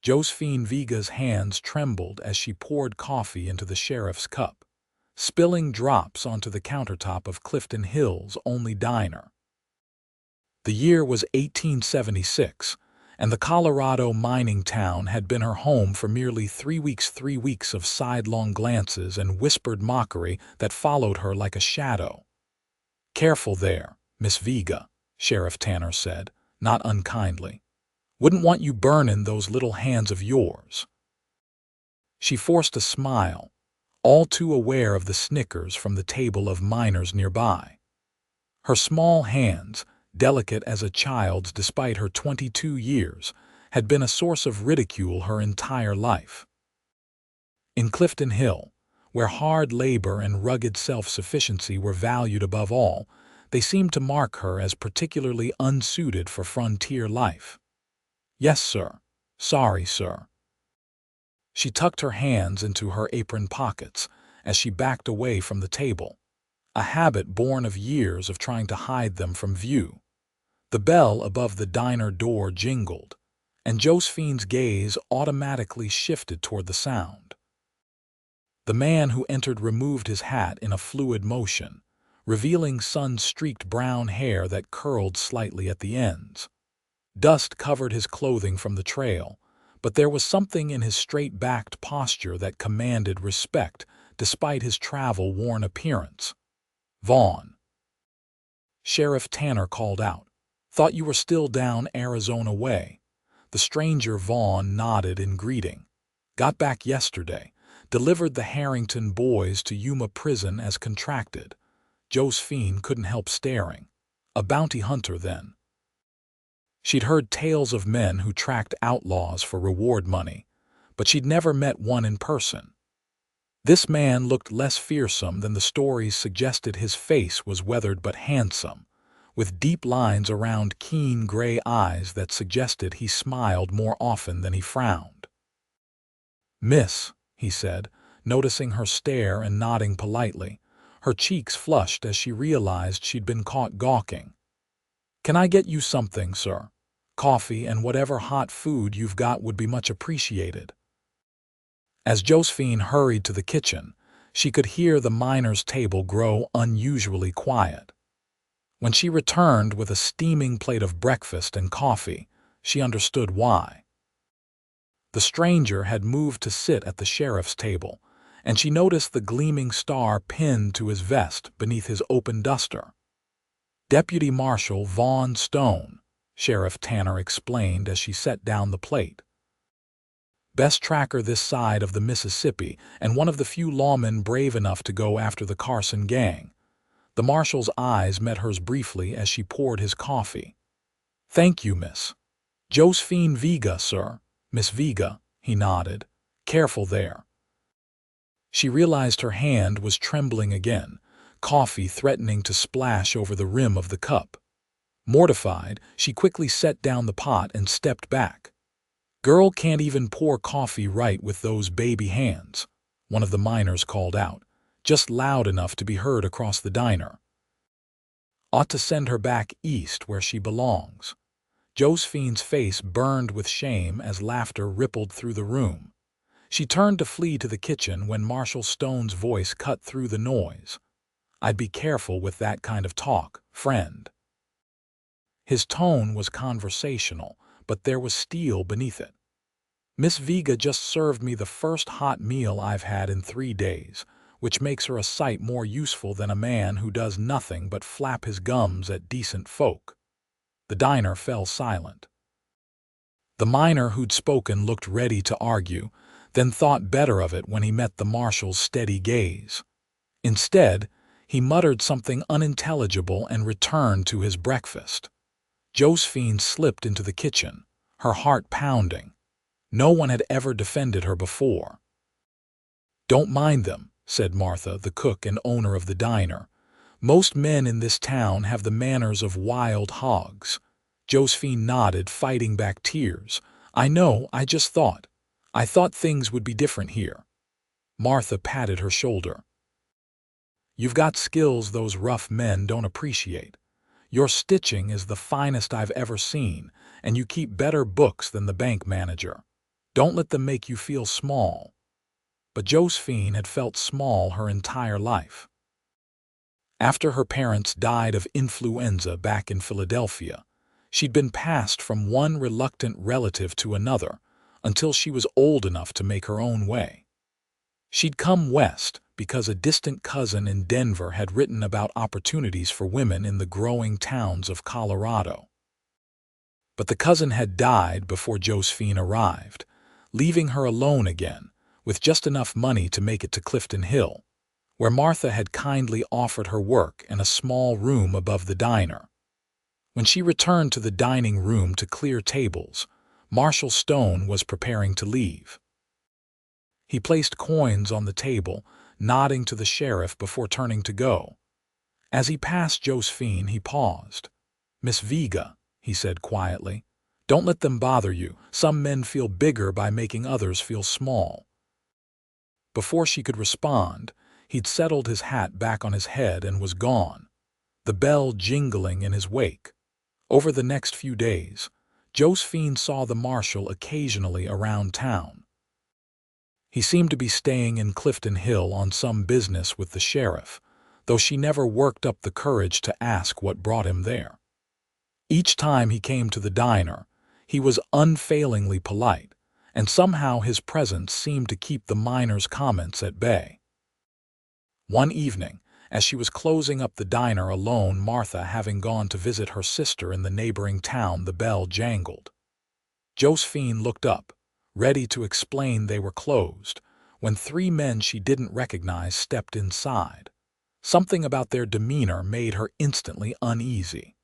Josephine Vega's hands trembled as she poured coffee into the sheriff's cup, spilling drops onto the countertop of Clifton Hill's only diner. The year was 1876, and the Colorado mining town had been her home for merely 3 weeks. 3 weeks of sidelong glances and whispered mockery that followed her like a shadow. "Careful there, Miss Vega," Sheriff Tanner said, not unkindly. "Wouldn't want you burnin' those little hands of yours." She forced a smile, all too aware of the snickers from the table of miners nearby. Her small hands, delicate as a child's despite her 22 years, had been a source of ridicule her entire life. In Clifton Hill, where hard labor and rugged self-sufficiency were valued above all, they seemed to mark her as particularly unsuited for frontier life. "Yes, sir. Sorry, sir." She tucked her hands into her apron pockets as she backed away from the table, a habit born of years of trying to hide them from view. The bell above the diner door jingled, and Josephine's gaze automatically shifted toward the sound. The man who entered removed his hat in a fluid motion, revealing sun-streaked brown hair that curled slightly at the ends. Dust covered his clothing from the trail, but there was something in his straight-backed posture that commanded respect despite his travel-worn appearance. "Vaughn," Sheriff Tanner called out. "Thought you were still down Arizona way." The stranger Vaughn nodded in greeting. "Got back yesterday. Delivered the Harrington boys to Yuma prison as contracted." Josephine couldn't help staring. A bounty hunter, then? She'd heard tales of men who tracked outlaws for reward money, but she'd never met one in person. This man looked less fearsome than the stories suggested. His face was weathered but handsome, with deep lines around keen gray eyes that suggested he smiled more often than he frowned. "Miss," he said, noticing her stare and nodding politely. Her cheeks flushed as she realized she'd been caught gawking. "Can I get you something, sir? Coffee and whatever hot food you've got would be much appreciated." As Josephine hurried to the kitchen, she could hear the miner's table grow unusually quiet. When she returned with a steaming plate of breakfast and coffee, she understood why. The stranger had moved to sit at the sheriff's table, and she noticed the gleaming star pinned to his vest beneath his open duster. "Deputy Marshal Vaughn Stone," Sheriff Tanner explained as she set down the plate. "Best tracker this side of the Mississippi, and one of the few lawmen brave enough to go after the Carson gang." The marshal's eyes met hers briefly as she poured his coffee. "Thank you, Miss." "Josephine Vega, sir." "Miss Vega," he nodded. "Careful there." She realized her hand was trembling again, coffee threatening to splash over the rim of the cup. Mortified, she quickly set down the pot and stepped back. "Girl can't even pour coffee right with those baby hands," one of the miners called out, just loud enough to be heard across the diner. "Ought to send her back east where she belongs." Josephine's face burned with shame as laughter rippled through the room. She turned to flee to the kitchen when Marshal Stone's voice cut through the noise. "I'd be careful with that kind of talk, friend." His tone was conversational, but there was steel beneath it. "Miss Vega just served me the first hot meal I've had in 3 days, which makes her a sight more useful than a man who does nothing but flap his gums at decent folk." The diner fell silent. The miner who'd spoken looked ready to argue, then thought better of it when he met the marshal's steady gaze. Instead, he muttered something unintelligible and returned to his breakfast. Josephine slipped into the kitchen, her heart pounding. No one had ever defended her before. "Don't mind them," said Martha, the cook and owner of the diner. "Most men in this town have the manners of wild hogs." Josephine nodded, fighting back tears. "I know, I thought things would be different here." Martha patted her shoulder. "You've got skills those rough men don't appreciate. Your stitching is the finest I've ever seen, and you keep better books than the bank manager." Don't let them make you feel small. But Josephine had felt small her entire life. After her parents died of influenza back in Philadelphia, she'd been passed from one reluctant relative to another until she was old enough to make her own way. She'd come west because a distant cousin in Denver had written about opportunities for women in the growing towns of Colorado. But the cousin had died before Josephine arrived, leaving her alone again, with just enough money to make it to Clifton Hill, where Martha had kindly offered her work in a small room above the diner. When she returned to the dining room to clear tables, Marshal Stone was preparing to leave. He placed coins on the table, nodding to the sheriff before turning to go. As he passed Josephine, he paused. "Miss Vega," he said quietly, "don't let them bother you. Some men feel bigger by making others feel small." Before she could respond, he'd settled his hat back on his head and was gone, the bell jingling in his wake. Over the next few days, Josephine saw the marshal occasionally around town. He seemed to be staying in Clifton Hill on some business with the sheriff, though she never worked up the courage to ask what brought him there. Each time he came to the diner, he was unfailingly polite, and somehow his presence seemed to keep the miners' comments at bay. One evening, as she was closing up the diner alone, Martha having gone to visit her sister in the neighboring town, the bell jangled. Josephine looked up, ready to explain they were closed, when three men she didn't recognize stepped inside. Something about their demeanor made her instantly uneasy.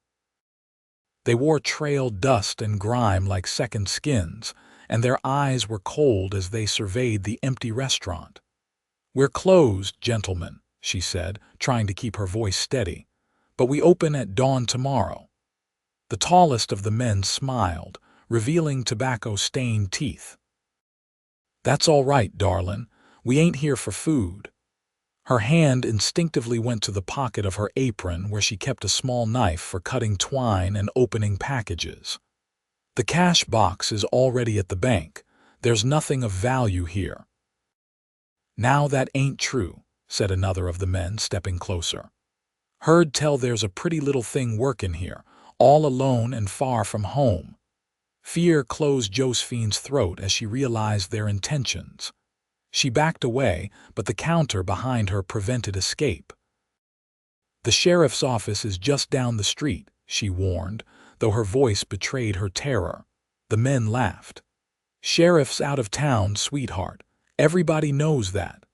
They wore trailed dust and grime like second skins, and their eyes were cold as they surveyed the empty restaurant. "We're closed, gentlemen," she said, trying to keep her voice steady, "but we open at dawn tomorrow." The tallest of the men smiled, revealing tobacco-stained teeth. "That's all right, darlin'. We ain't here for food." Her hand instinctively went to the pocket of her apron where she kept a small knife for cutting twine and opening packages. "The cash box is already at the bank. There's nothing of value here." "Now that ain't true," said another of the men, stepping closer. "Heard tell there's a pretty little thing workin' here, all alone and far from home." Fear closed Josephine's throat as she realized their intentions. She backed away, but the counter behind her prevented escape. "The sheriff's office is just down the street," she warned, though her voice betrayed her terror. The men laughed. "Sheriff's out of town, sweetheart. Everybody knows that."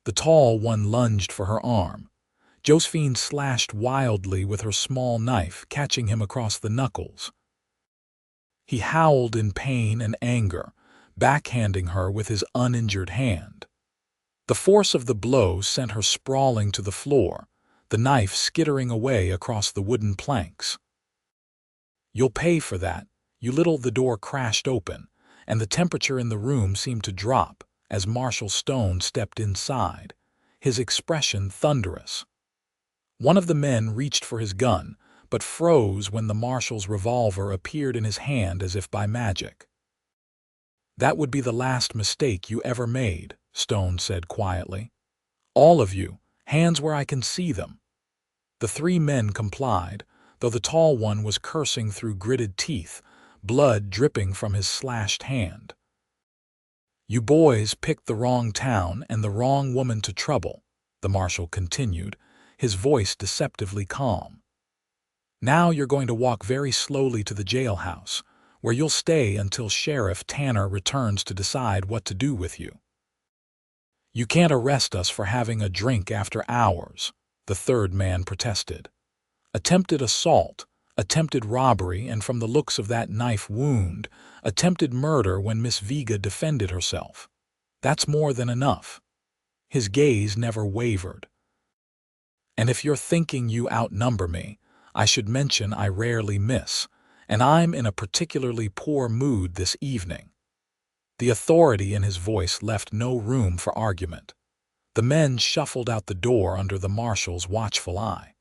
The tall one lunged for her arm. Josephine slashed wildly with her small knife, catching him across the knuckles. He howled in pain and anger, backhanding her with his uninjured hand. The force of the blow sent her sprawling to the floor, the knife skittering away across the wooden planks. "You'll pay for that, you little—" The door crashed open, and the temperature in the room seemed to drop as Marshal Stone stepped inside, his expression thunderous. One of the men reached for his gun, but froze when the marshal's revolver appeared in his hand as if by magic. "That would be the last mistake you ever made," Stone said quietly. "All of you, hands where I can see them." The three men complied, though the tall one was cursing through gritted teeth, blood dripping from his slashed hand. "You boys picked the wrong town and the wrong woman to trouble," the marshal continued, his voice deceptively calm. "Now you're going to walk very slowly to the jailhouse, where you'll stay until Sheriff Tanner returns to decide what to do with you." "You can't arrest us for having a drink after hours," the third man protested. "Attempted assault, attempted robbery, and from the looks of that knife wound, attempted murder when Miss Vega defended herself. That's more than enough." His gaze never wavered. "And if you're thinking you outnumber me, I should mention I rarely miss, and I'm in a particularly poor mood this evening." The authority in his voice left no room for argument. The men shuffled out the door under the marshal's watchful eye.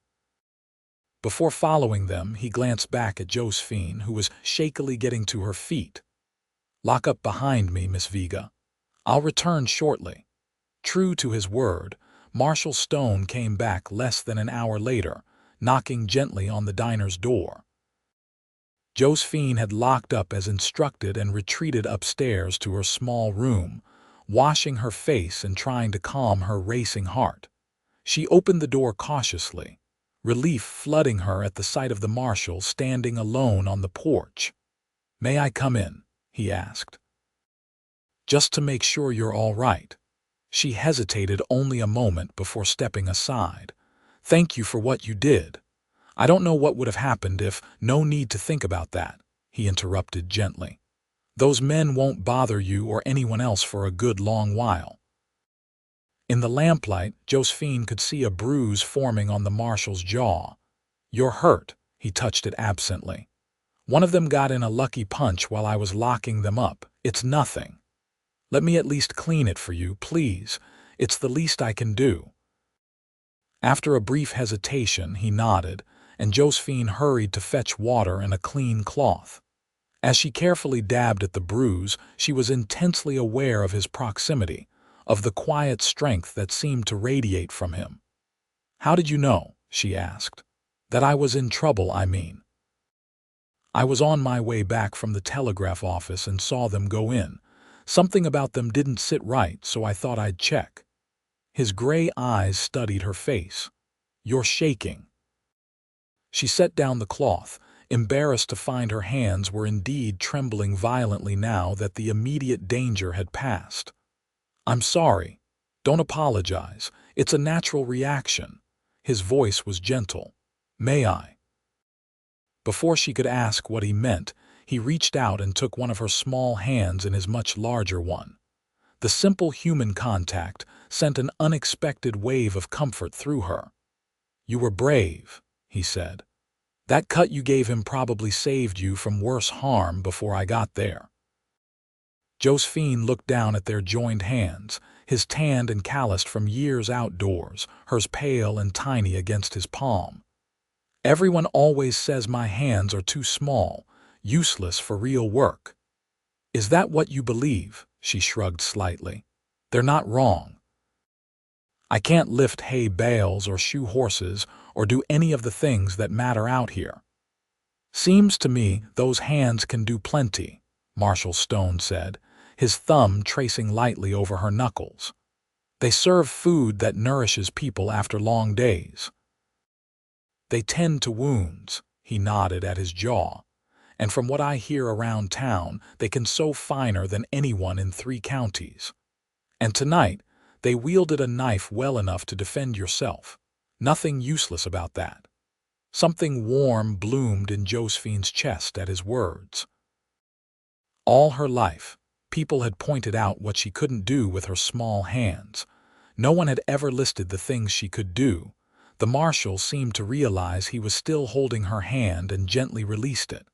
Before following them, he glanced back at Josephine, who was shakily getting to her feet. Lock up behind me, Miss Vega. I'll return shortly." True to his word, Marshal Stone came back less than an hour later, knocking gently on the diner's door. Josephine had locked up as instructed and retreated upstairs to her small room, washing her face and trying to calm her racing heart. She opened the door cautiously, relief flooding her at the sight of the marshal standing alone on the porch. "May I come in?" he asked. "Just to make sure you're all right." She hesitated only a moment before stepping aside. "Thank you for what you did. I don't know what would have happened if—" "No need to think about that," he interrupted gently. "Those men won't bother you or anyone else for a good long while." In the lamplight, Josephine could see a bruise forming on the marshal's jaw. "You're hurt," he touched it absently. "One of them got in a lucky punch while I was locking them up. It's nothing. Let me at least clean it for you, please. It's the least I can do." After a brief hesitation, he nodded, and Josephine hurried to fetch water and a clean cloth. As she carefully dabbed at the bruise, she was intensely aware of his proximity, of the quiet strength that seemed to radiate from him. "How did you know?" she asked. "That I was in trouble, I mean." "I was on my way back from the telegraph office and saw them go in. Something about them didn't sit right, so I thought I'd check." His gray eyes studied her face. "You're shaking." She set down the cloth, embarrassed to find her hands were indeed trembling violently now that the immediate danger had passed. "I'm sorry. Don't apologize. It's a natural reaction." His voice was gentle. "May I?" Before she could ask what he meant, he reached out and took one of her small hands in his much larger one. The simple human contact sent an unexpected wave of comfort through her. "You were brave," he said. "That cut you gave him probably saved you from worse harm before I got there." Josephine looked down at their joined hands, his tanned and calloused from years outdoors, hers pale and tiny against his palm. "Everyone always says my hands are too small, useless for real work." "Is that what you believe?" She shrugged slightly. "They're not wrong. I can't lift hay bales or shoe horses or do any of the things that matter out here." "Seems to me those hands can do plenty," Marshal Stone said, his thumb tracing lightly over her knuckles. "They serve food that nourishes people after long days. They tend to wounds," he nodded at his jaw. "And from what I hear around town, they can sew finer than anyone in 3 counties. And tonight, they wielded a knife well enough to defend yourself. Nothing useless about that." Something warm bloomed in Josephine's chest at his words. All her life, people had pointed out what she couldn't do with her small hands. No one had ever listed the things she could do. The marshal seemed to realize he was still holding her hand and gently released it.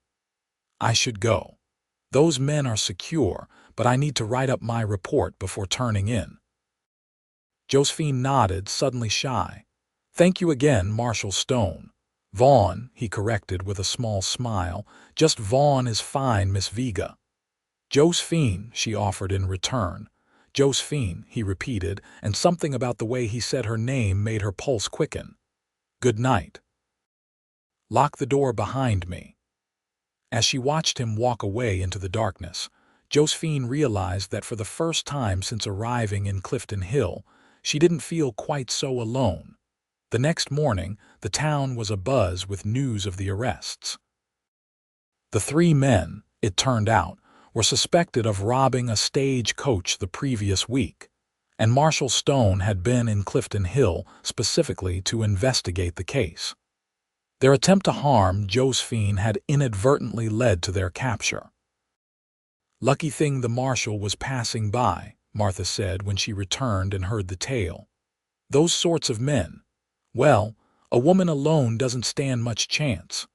"I should go. Those men are secure, but I need to write up my report before turning in." Josephine nodded, suddenly shy. "Thank you again, Marshal Stone." "Vaughn," he corrected with a small smile. "Just Vaughn is fine, Miss Vega." "Josephine," she offered in return. "Josephine," he repeated, and something about the way he said her name made her pulse quicken. "Good night. Lock the door behind me." As she watched him walk away into the darkness, Josephine realized that for the first time since arriving in Clifton Hill, she didn't feel quite so alone. The next morning, the town was abuzz with news of the arrests. The 3 men, it turned out, were suspected of robbing a stage coach the previous week, and Marshal Stone had been in Clifton Hill specifically to investigate the case. Their attempt to harm Josephine had inadvertently led to their capture. "Lucky thing the marshal was passing by," Martha said when she returned and heard the tale. "Those sorts of men, well, a woman alone doesn't stand much chance."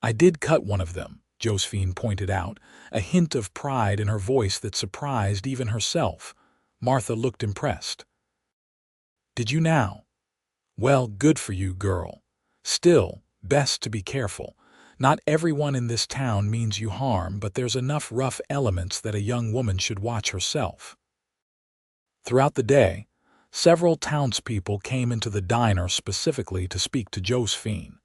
"I did cut one of them," Josephine pointed out, a hint of pride in her voice that surprised even herself. Martha looked impressed. "Did you now? Well, good for you, girl. Still, best to be careful. Not everyone in this town means you harm, but there's enough rough elements that a young woman should watch herself." Throughout the day, several townspeople came into the diner specifically to speak to Josephine,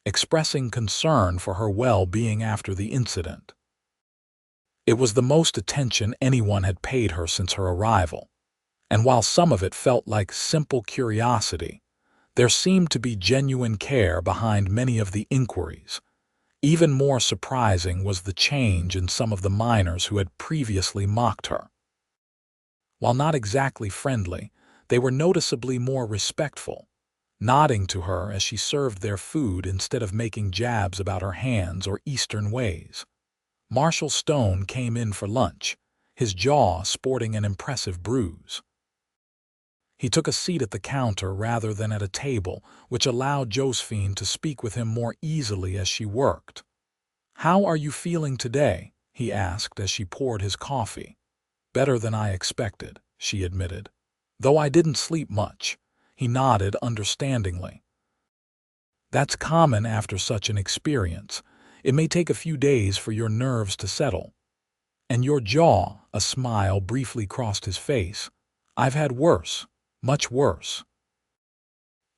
expressing concern for her well-being after the incident. It was the most attention anyone had paid her since her arrival, and while some of it felt like simple curiosity, there seemed to be genuine care behind many of the inquiries. Even more surprising was the change in some of the miners who had previously mocked her. While not exactly friendly, they were noticeably more respectful, nodding to her as she served their food instead of making jabs about her hands or Eastern ways. Marshal Stone came in for lunch, his jaw sporting an impressive bruise. He took a seat at the counter rather than at a table, which allowed Josephine to speak with him more easily as she worked. "How are you feeling today?" he asked as she poured his coffee. "Better than I expected," she admitted. "Though I didn't sleep much." He nodded understandingly. "That's common after such an experience. It may take a few days for your nerves to settle." "And your jaw," a smile briefly crossed his face. "I've had worse, much worse."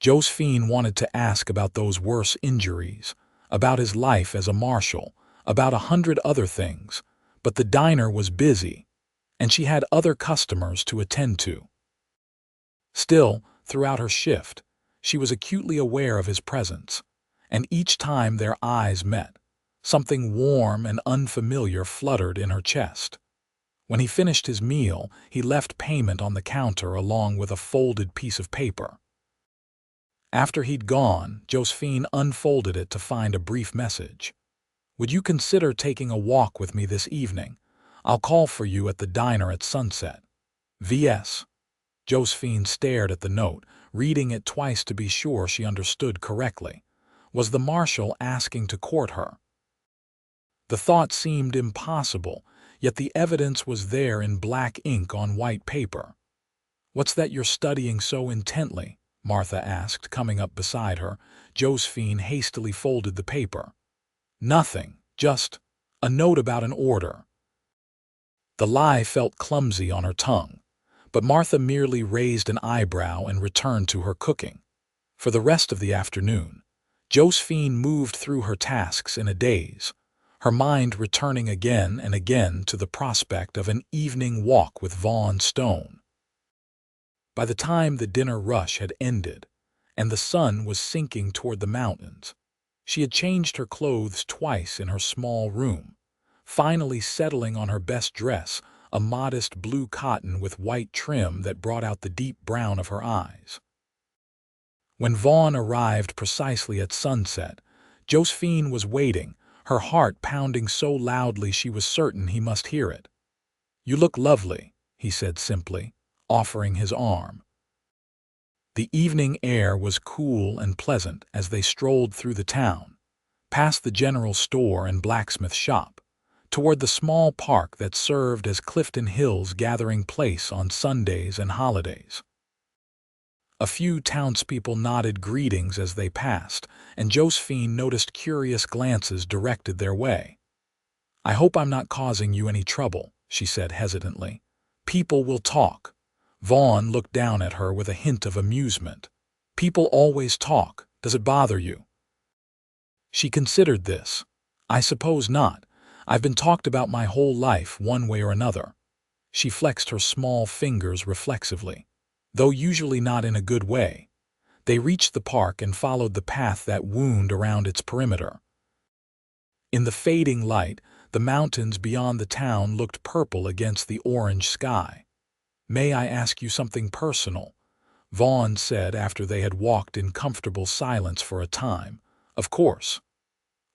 Josephine wanted to ask about those worse injuries, about his life as a marshal, about 100 other things, but the diner was busy, and she had other customers to attend to. Still, throughout her shift, she was acutely aware of his presence, and each time their eyes met, something warm and unfamiliar fluttered in her chest. When he finished his meal, he left payment on the counter along with a folded piece of paper. After he'd gone, Josephine unfolded it to find a brief message. "Would you consider taking a walk with me this evening? I'll call for you at the diner at sunset. V.S." Josephine stared at the note, reading it twice to be sure she understood correctly. Was the marshal asking to court her? The thought seemed impossible, yet the evidence was there in black ink on white paper. "What's that you're studying so intently?" Martha asked, coming up beside her. Josephine hastily folded the paper. "Nothing, just a note about an order." The lie felt clumsy on her tongue, but Martha merely raised an eyebrow and returned to her cooking. For the rest of the afternoon, Josephine moved through her tasks in a daze, her mind returning again and again to the prospect of an evening walk with Vaughn Stone. By the time the dinner rush had ended, and the sun was sinking toward the mountains, she had changed her clothes twice in her small room, finally settling on her best dress, a modest blue cotton with white trim that brought out the deep brown of her eyes. When Vaughn arrived precisely at sunset, Josephine was waiting, her heart pounding so loudly she was certain he must hear it. "You look lovely," he said simply, offering his arm. The evening air was cool and pleasant as they strolled through the town, past the general store and blacksmith shop, toward the small park that served as Clifton Hill's gathering place on Sundays and holidays. A few townspeople nodded greetings as they passed, and Josephine noticed curious glances directed their way. "I hope I'm not causing you any trouble," she said hesitantly. "People will talk." Vaughn looked down at her with a hint of amusement. "People always talk. Does it bother you?" She considered this. "I suppose not. I've been talked about my whole life one way or another." She flexed her small fingers reflexively, though usually not in a good way. They reached the park and followed the path that wound around its perimeter. In the fading light, the mountains beyond the town looked purple against the orange sky. "May I ask you something personal?" Vaughn said after they had walked in comfortable silence for a time. "Of course."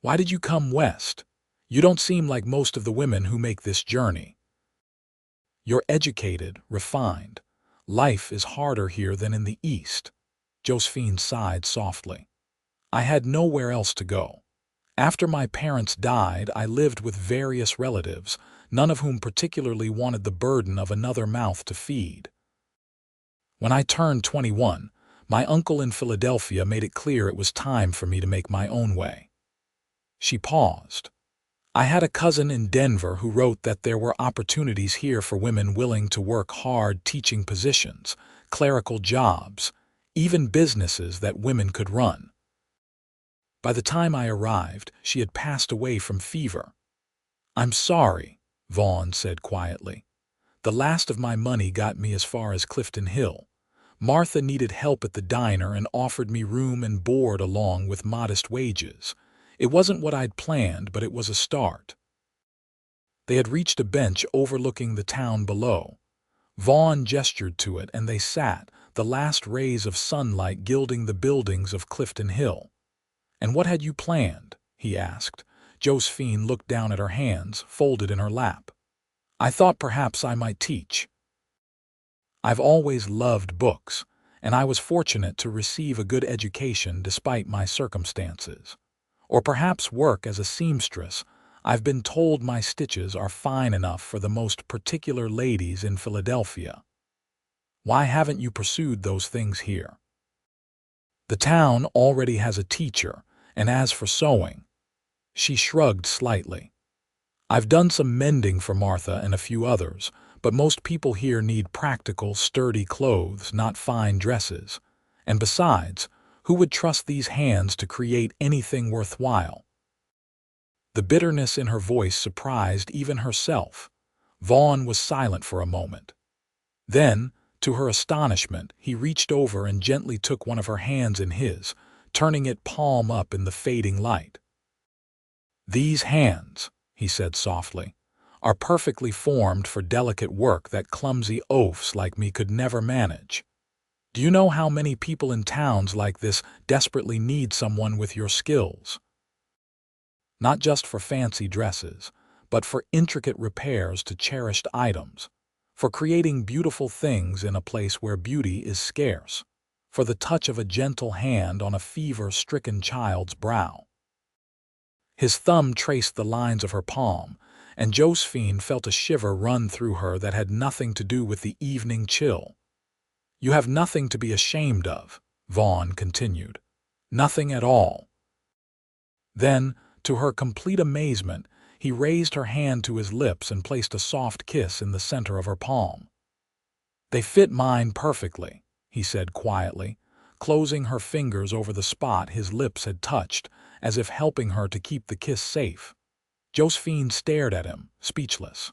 "Why did you come west? You don't seem like most of the women who make this journey." "You're educated, refined. Life is harder here than in the East." Josephine sighed softly. "I had nowhere else to go. After my parents died, I lived with various relatives, none of whom particularly wanted the burden of another mouth to feed. When I turned 21, my uncle in Philadelphia made it clear it was time for me to make my own way." She paused. I had a cousin in Denver who wrote that there were opportunities here for women willing to work hard teaching positions, clerical jobs, even businesses that women could run. By the time I arrived, she had passed away from fever. I'm sorry, Vaughn said quietly. The last of my money got me as far as Clifton Hill. Martha needed help at the diner and offered me room and board along with modest wages. It wasn't what I'd planned, but it was a start. They had reached a bench overlooking the town below. Vaughn gestured to it, and they sat, the last rays of sunlight gilding the buildings of Clifton Hill. "And what had you planned?" he asked. Josephine looked down at her hands, folded in her lap. "I thought perhaps I might teach. I've always loved books, and I was fortunate to receive a good education despite my circumstances. Or perhaps work as a seamstress. I've been told my stitches are fine enough for the most particular ladies in Philadelphia. Why haven't you pursued those things here? The town already has a teacher, and as for sewing," she shrugged slightly. "I've done some mending for Martha and a few others, but most people here need practical, sturdy clothes, not fine dresses. And besides, who would trust these hands to create anything worthwhile?" The bitterness in her voice surprised even herself. Vaughn was silent for a moment. Then, to her astonishment, he reached over and gently took one of her hands in his, turning it palm up in the fading light. "These hands," he said softly, "are perfectly formed for delicate work that clumsy oafs like me could never manage. Do you know how many people in towns like this desperately need someone with your skills? Not just for fancy dresses, but for intricate repairs to cherished items, for creating beautiful things in a place where beauty is scarce, for the touch of a gentle hand on a fever-stricken child's brow." His thumb traced the lines of her palm, and Josephine felt a shiver run through her that had nothing to do with the evening chill. "You have nothing to be ashamed of," Vaughn continued. "Nothing at all." Then, to her complete amazement, he raised her hand to his lips and placed a soft kiss in the center of her palm. "They fit mine perfectly," he said quietly, closing her fingers over the spot his lips had touched, as if helping her to keep the kiss safe. Josephine stared at him, speechless.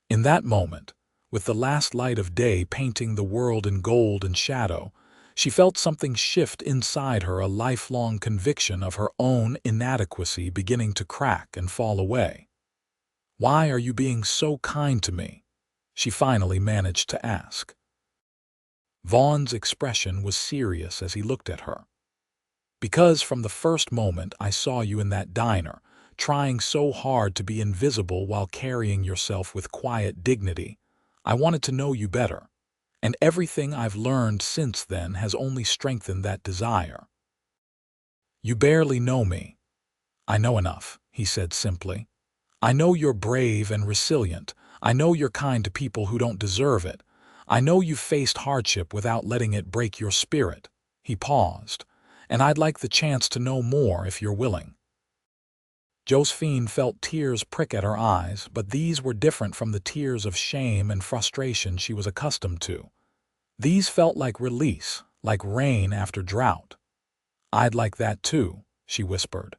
In that moment, with the last light of day painting the world in gold and shadow, she felt something shift inside her, a lifelong conviction of her own inadequacy beginning to crack and fall away. "Why are you being so kind to me?" she finally managed to ask. Vaughn's expression was serious as he looked at her. "Because from the first moment I saw you in that diner, trying so hard to be invisible while carrying yourself with quiet dignity, I wanted to know you better. And everything I've learned since then has only strengthened that desire." "You barely know me." "I know enough," he said simply. "I know you're brave and resilient. I know you're kind to people who don't deserve it. I know you've faced hardship without letting it break your spirit." He paused. "And I'd like the chance to know more if you're willing." Josephine felt tears prick at her eyes, but these were different from the tears of shame and frustration she was accustomed to. These felt like release, like rain after drought. "I'd like that too," she whispered.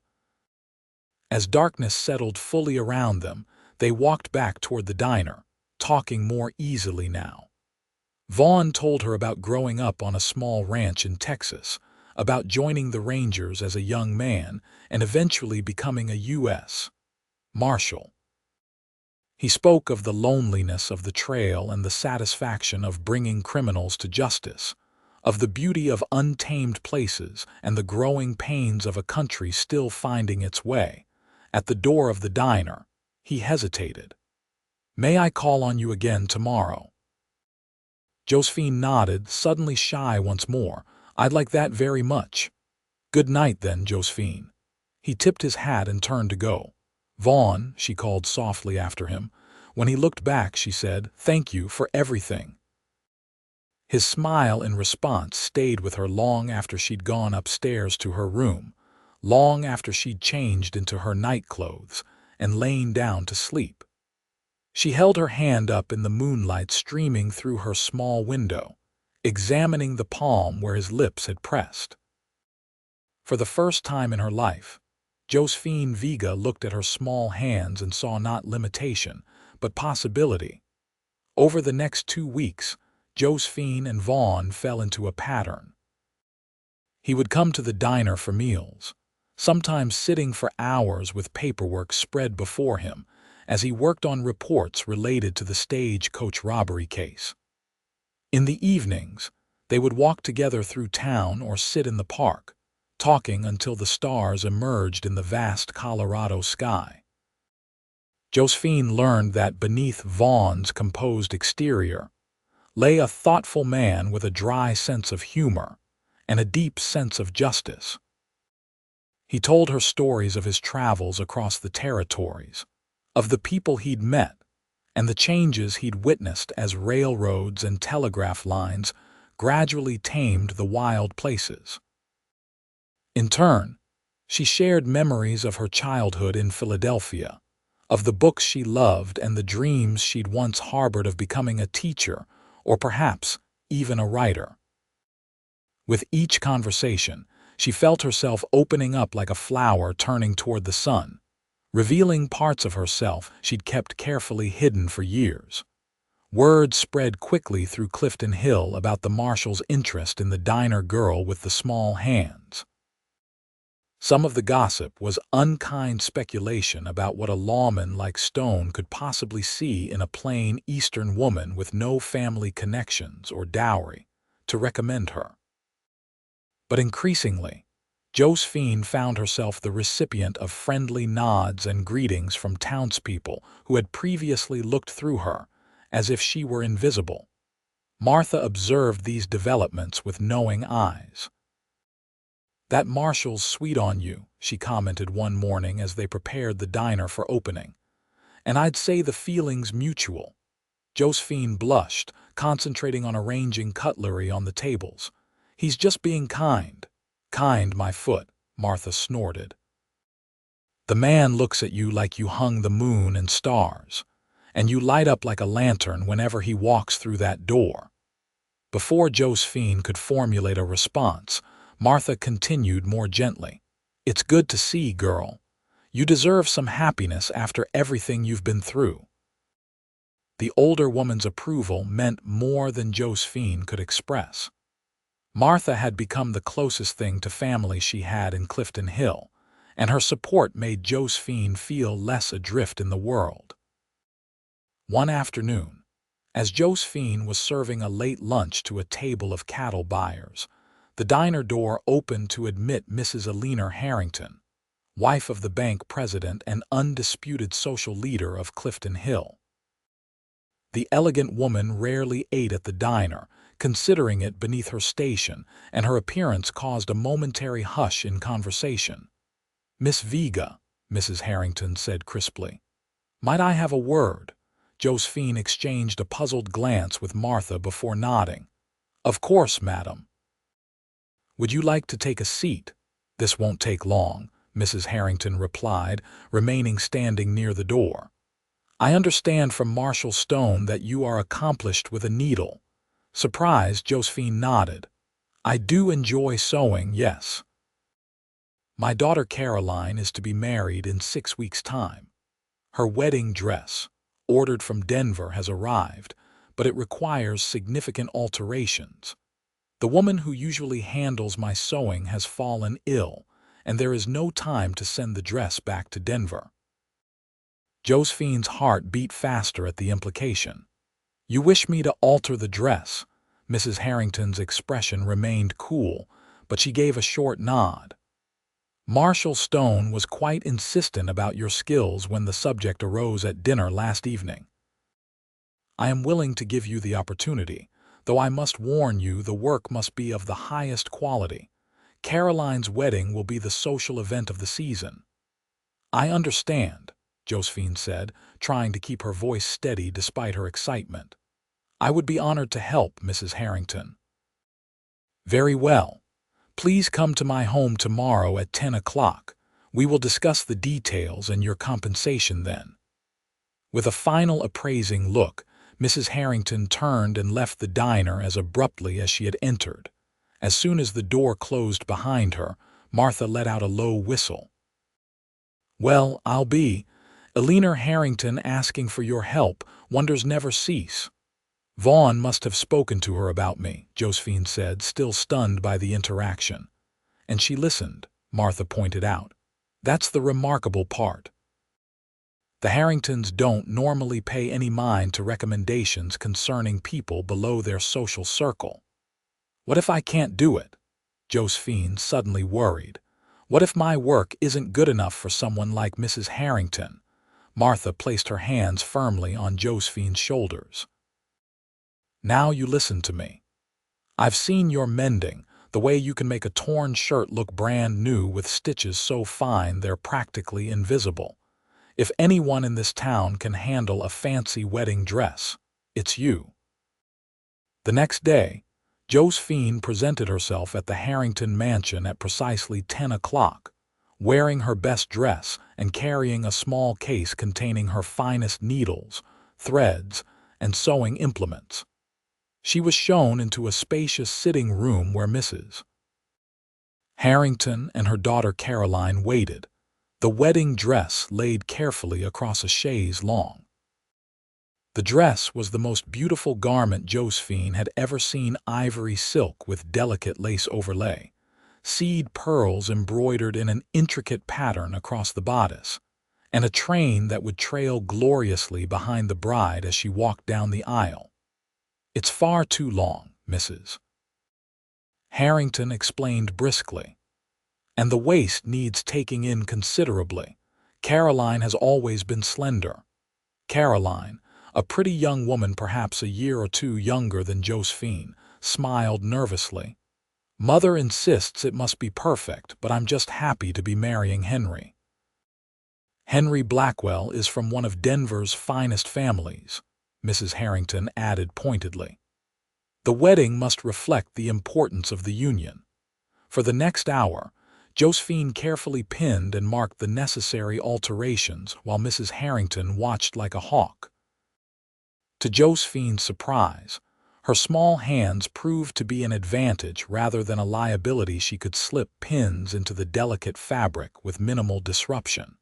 As darkness settled fully around them, they walked back toward the diner, talking more easily now. Vaughn told her about growing up on a small ranch in Texas, about joining the Rangers as a young man and eventually becoming a U.S. Marshal. He spoke of the loneliness of the trail and the satisfaction of bringing criminals to justice, of the beauty of untamed places and the growing pains of a country still finding its way. At the door of the diner, he hesitated. "May I call on you again tomorrow?" Josephine nodded, suddenly shy once more. "I'd like that very much." "Good night then, Josephine." He tipped his hat and turned to go. "Vaughn," she called softly after him. When he looked back, she said, "Thank you for everything." His smile in response stayed with her long after she'd gone upstairs to her room, long after she'd changed into her nightclothes and lain down to sleep. She held her hand up in the moonlight streaming through her small window, examining the palm where his lips had pressed. For the first time in her life, Josephine Vega looked at her small hands and saw not limitation, but possibility. Over the next 2 weeks, Josephine and Vaughn fell into a pattern. He would come to the diner for meals, sometimes sitting for hours with paperwork spread before him as he worked on reports related to the stagecoach robbery case. In the evenings, they would walk together through town or sit in the park, talking until the stars emerged in the vast Colorado sky. Josephine learned that beneath Vaughn's composed exterior lay a thoughtful man with a dry sense of humor and a deep sense of justice. He told her stories of his travels across the territories, of the people he'd met, and the changes he'd witnessed as railroads and telegraph lines gradually tamed the wild places. In turn, she shared memories of her childhood in Philadelphia, of the books she loved and the dreams she'd once harbored of becoming a teacher or perhaps even a writer. With each conversation, she felt herself opening up like a flower turning toward the sun, revealing parts of herself she'd kept carefully hidden for years. Word spread quickly through Clifton Hill about the marshal's interest in the diner girl with the small hands. Some of the gossip was unkind speculation about what a lawman like Stone could possibly see in a plain Eastern woman with no family connections or dowry to recommend her. But increasingly, Josephine found herself the recipient of friendly nods and greetings from townspeople who had previously looked through her, as if she were invisible. Martha observed these developments with knowing eyes. "That marshal's sweet on you," she commented one morning as they prepared the diner for opening. "And I'd say the feeling's mutual." Josephine blushed, concentrating on arranging cutlery on the tables. "He's just being kind." "Kind, my foot," Martha snorted. "The man looks at you like you hung the moon and stars, and you light up like a lantern whenever he walks through that door." Before Josephine could formulate a response, Martha continued more gently. "It's good to see, girl. You deserve some happiness after everything you've been through." The older woman's approval meant more than Josephine could express. Martha had become the closest thing to family she had in Clifton Hill, and her support made Josephine feel less adrift in the world. One afternoon, as Josephine was serving a late lunch to a table of cattle buyers, the diner door opened to admit Mrs. Eleanor Harrington, wife of the bank president and undisputed social leader of Clifton Hill. The elegant woman rarely ate at the diner, considering it beneath her station, and her appearance caused a momentary hush in conversation. "Miss Vega," Mrs. Harrington said crisply. "Might I have a word?" Josephine exchanged a puzzled glance with Martha before nodding. "Of course, madam." "Would you like to take a seat?" "This won't take long," Mrs. Harrington replied, remaining standing near the door. "I understand from Marshal Stone that you are accomplished with a needle." Surprised, Josephine nodded. "I do enjoy sewing, yes. My daughter Caroline is to be married in 6 weeks' time. Her wedding dress, ordered from Denver, has arrived, but it requires significant alterations. The woman who usually handles my sewing has fallen ill, and there is no time to send the dress back to Denver." Josephine's heart beat faster at the implication. "You wish me to alter the dress?" Mrs. Harrington's expression remained cool, but she gave a short nod. "Marshal Stone was quite insistent about your skills when the subject arose at dinner last evening. I am willing to give you the opportunity, though I must warn you the work must be of the highest quality. Caroline's wedding will be the social event of the season." "I understand," Josephine said, trying to keep her voice steady despite her excitement. "I would be honored to help, Mrs. Harrington." "Very well. Please come to my home tomorrow at 10 o'clock. We will discuss the details and your compensation then." With a final appraising look, Mrs. Harrington turned and left the diner as abruptly as she had entered. As soon as the door closed behind her, Martha let out a low whistle. "Well, I'll be. Eleanor Harrington asking for your help. Wonders never cease." "Vaughn must have spoken to her about me," Josephine said, still stunned by the interaction. "And she listened," Martha pointed out. "That's the remarkable part. The Harringtons don't normally pay any mind to recommendations concerning people below their social circle." "What if I can't do it?" Josephine suddenly worried. "What if my work isn't good enough for someone like Mrs. Harrington?" Martha placed her hands firmly on Josephine's shoulders. "Now you listen to me. I've seen your mending, the way you can make a torn shirt look brand new with stitches so fine they're practically invisible. If anyone in this town can handle a fancy wedding dress, it's you." The next day, Josephine presented herself at the Harrington mansion at precisely 10 o'clock, wearing her best dress and carrying a small case containing her finest needles, threads, and sewing implements. She was shown into a spacious sitting room where Mrs. Harrington and her daughter Caroline waited, the wedding dress laid carefully across a chaise longue. The dress was the most beautiful garment Josephine had ever seen, ivory silk with delicate lace overlay, seed pearls embroidered in an intricate pattern across the bodice, and a train that would trail gloriously behind the bride as she walked down the aisle. "It's far too long," Mrs. Harrington explained briskly. "And the waist needs taking in considerably. Caroline has always been slender." Caroline, a pretty young woman perhaps a year or two younger than Josephine, smiled nervously. "Mother insists it must be perfect, but I'm just happy to be marrying Henry. Henry Blackwell is from one of Denver's finest families," Mrs. Harrington added pointedly. "The wedding must reflect the importance of the union." For the next hour, Josephine carefully pinned and marked the necessary alterations while Mrs. Harrington watched like a hawk. To Josephine's surprise, her small hands proved to be an advantage rather than a liability. She could slip pins into the delicate fabric with minimal disruption,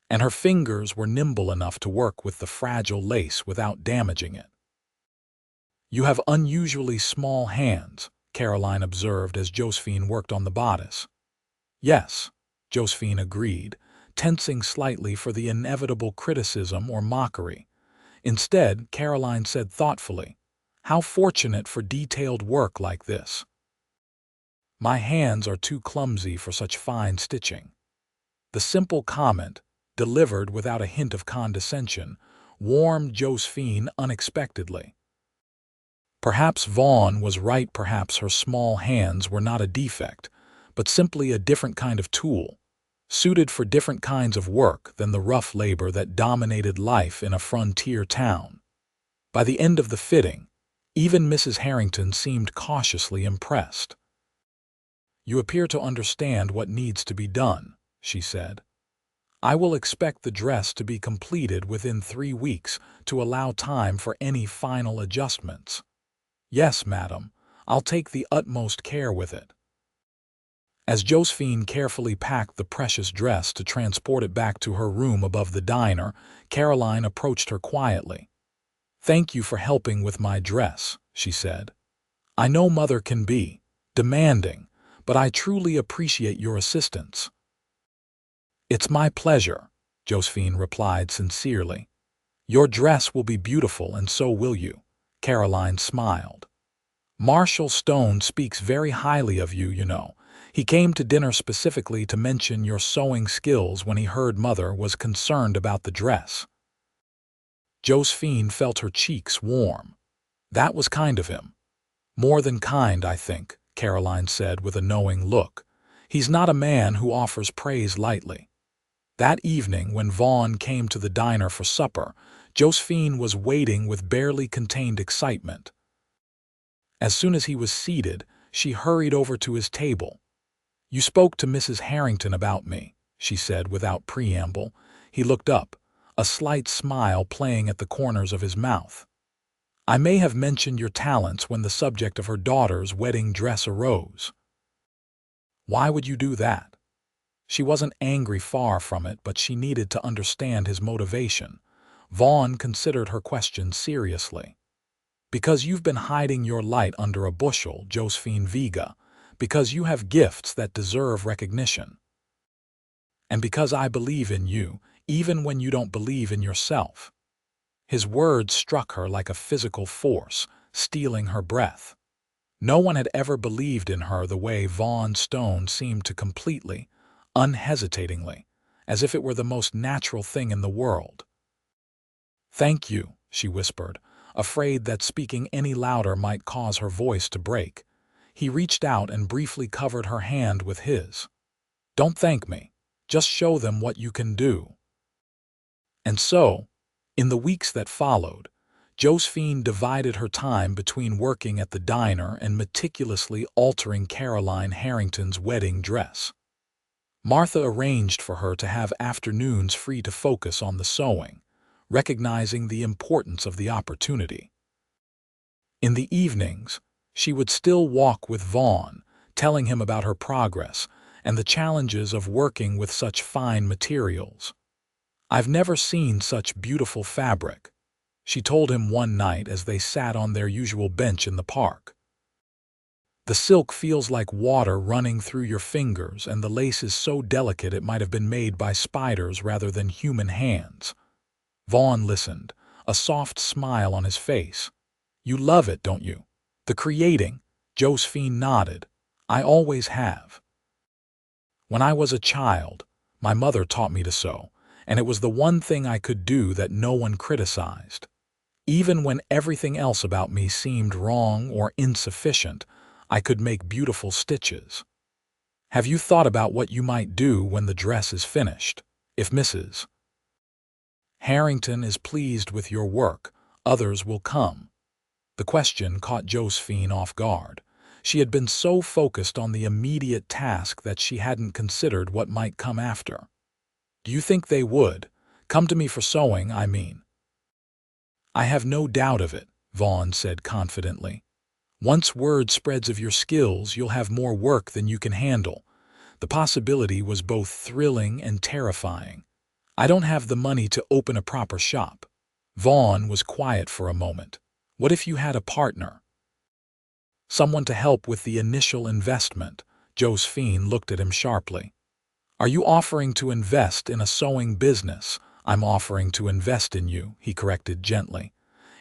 and her fingers were nimble enough to work with the fragile lace without damaging it. "You have unusually small hands," Caroline observed as Josephine worked on the bodice. "Yes," Josephine agreed, tensing slightly for the inevitable criticism or mockery. Instead, Caroline said thoughtfully, "How fortunate for detailed work like this." "My hands are too clumsy for such fine stitching." The simple comment, delivered without a hint of condescension, warmed Josephine unexpectedly. Perhaps Vaughn was right. Perhaps her small hands were not a defect, but simply a different kind of tool, suited for different kinds of work than the rough labor that dominated life in a frontier town. By the end of the fitting, even Mrs. Harrington seemed cautiously impressed. "You appear to understand what needs to be done," she said. "I will expect the dress to be completed within 3 weeks to allow time for any final adjustments." "Yes, madam, I'll take the utmost care with it." As Josephine carefully packed the precious dress to transport it back to her room above the diner, Caroline approached her quietly. "Thank you for helping with my dress," she said. "I know Mother can be demanding, but I truly appreciate your assistance." "It's my pleasure," Josephine replied sincerely. "Your dress will be beautiful, and so will you." Caroline smiled. "Marshal Stone speaks very highly of you, you know. He came to dinner specifically to mention your sewing skills when he heard Mother was concerned about the dress." Josephine felt her cheeks warm. That was kind of him. "More than kind, I think," Caroline said with a knowing look. "He's not a man who offers praise lightly." That evening, when Vaughn came to the diner for supper, Josephine was waiting with barely contained excitement. As soon as he was seated, she hurried over to his table, "You spoke to Mrs. Harrington about me," she said without preamble. He looked up, a slight smile playing at the corners of his mouth. "I may have mentioned your talents when the subject of her daughter's wedding dress arose." "Why would you do that?" She wasn't angry, far from it, but she needed to understand his motivation. Vaughn considered her question seriously. "Because you've been hiding your light under a bushel, Josephine Vega. Because you have gifts that deserve recognition. And because I believe in you, even when you don't believe in yourself." His words struck her like a physical force, stealing her breath. No one had ever believed in her the way Vaughn Stone seemed to, completely, unhesitatingly, as if it were the most natural thing in the world. "Thank you," she whispered, afraid that speaking any louder might cause her voice to break. He reached out and briefly covered her hand with his. "Don't thank me. Just show them what you can do." And so, in the weeks that followed, Josephine divided her time between working at the diner and meticulously altering Caroline Harrington's wedding dress. Martha arranged for her to have afternoons free to focus on the sewing, recognizing the importance of the opportunity. In the evenings, she would still walk with Vaughn, telling him about her progress and the challenges of working with such fine materials. "I've never seen such beautiful fabric," she told him one night as they sat on their usual bench in the park. "The silk feels like water running through your fingers, and the lace is so delicate it might have been made by spiders rather than human hands." Vaughn listened, a soft smile on his face. "You love it, don't you? The creating?" Josephine nodded. "I always have. When I was a child, my mother taught me to sew, and it was the one thing I could do that no one criticized. Even when everything else about me seemed wrong or insufficient, I could make beautiful stitches. Have you thought about what you might do when the dress is finished? If Mrs. Harrington is pleased with your work, others will come." The question caught Josephine off guard. She had been so focused on the immediate task that she hadn't considered what might come after. "Do you think they would? Come to me for sewing, I mean." "I have no doubt of it," Vaughn said confidently. "Once word spreads of your skills, you'll have more work than you can handle." The possibility was both thrilling and terrifying. "I don't have the money to open a proper shop." Vaughn was quiet for a moment. "What if you had a partner? Someone to help with the initial investment?" Josephine looked at him sharply. "Are you offering to invest in a sewing business?" "I'm offering to invest in you," he corrected gently.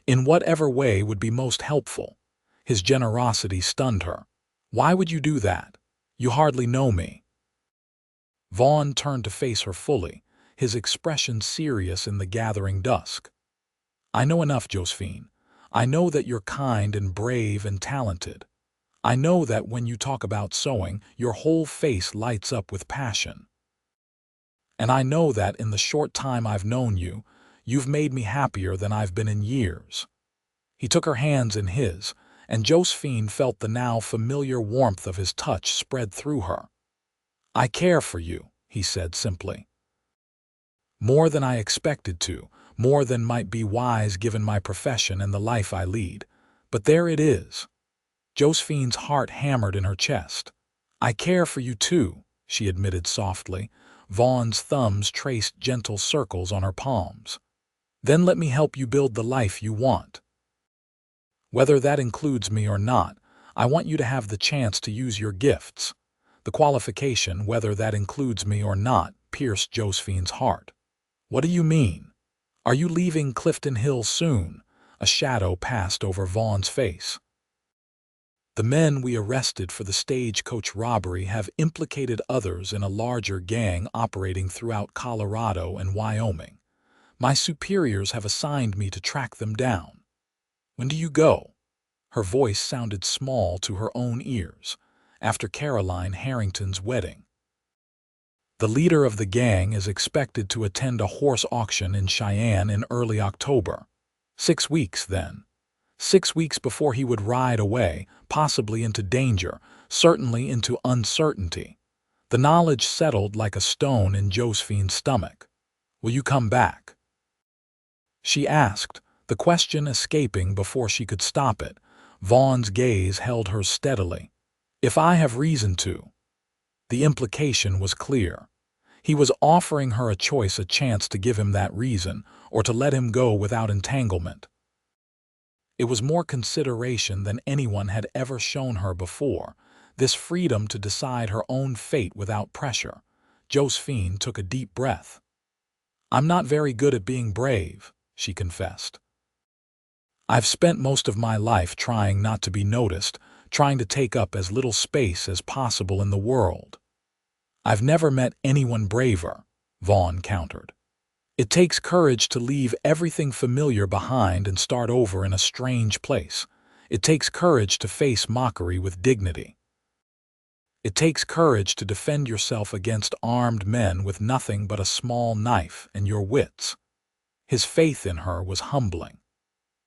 "In whatever way would be most helpful." His generosity stunned her. "Why would you do that? You hardly know me." Vaughn turned to face her fully, his expression serious in the gathering dusk. "I know enough, Josephine. I know that you're kind and brave and talented. I know that when you talk about sewing, your whole face lights up with passion. And I know that in the short time I've known you, you've made me happier than I've been in years." He took her hands in his, and Josephine felt the now familiar warmth of his touch spread through her. "I care for you," he said simply. "More than I expected to, more than might be wise given my profession and the life I lead. But there it is." Josephine's heart hammered in her chest. "I care for you too," she admitted softly. Vaughn's thumbs traced gentle circles on her palms. "Then let me help you build the life you want. Whether that includes me or not, I want you to have the chance to use your gifts." The qualification, "whether that includes me or not," pierced Josephine's heart. "What do you mean? Are you leaving Clifton Hill soon?" A shadow passed over Vaughn's face. "The men we arrested for the stagecoach robbery have implicated others in a larger gang operating throughout Colorado and Wyoming. My superiors have assigned me to track them down." "When do you go?" Her voice sounded small to her own ears. "After Caroline Harrington's wedding. The leader of the gang is expected to attend a horse auction in Cheyenne in early October. 6 weeks, then. 6 weeks before he would ride away, possibly into danger, certainly into uncertainty." The knowledge settled like a stone in Josephine's stomach. "Will you come back?" she asked, the question escaping before she could stop it. Vaughn's gaze held hers steadily. "If I have reason to." The implication was clear. He was offering her a choice, a chance to give him that reason, or to let him go without entanglement. It was more consideration than anyone had ever shown her before, this freedom to decide her own fate without pressure. Josephine took a deep breath. "I'm not very good at being brave," she confessed. "I've spent most of my life trying not to be noticed, trying to take up as little space as possible in the world." "I've never met anyone braver," Vaughn countered. "It takes courage to leave everything familiar behind and start over in a strange place. It takes courage to face mockery with dignity. It takes courage to defend yourself against armed men with nothing but a small knife and your wits." His faith in her was humbling.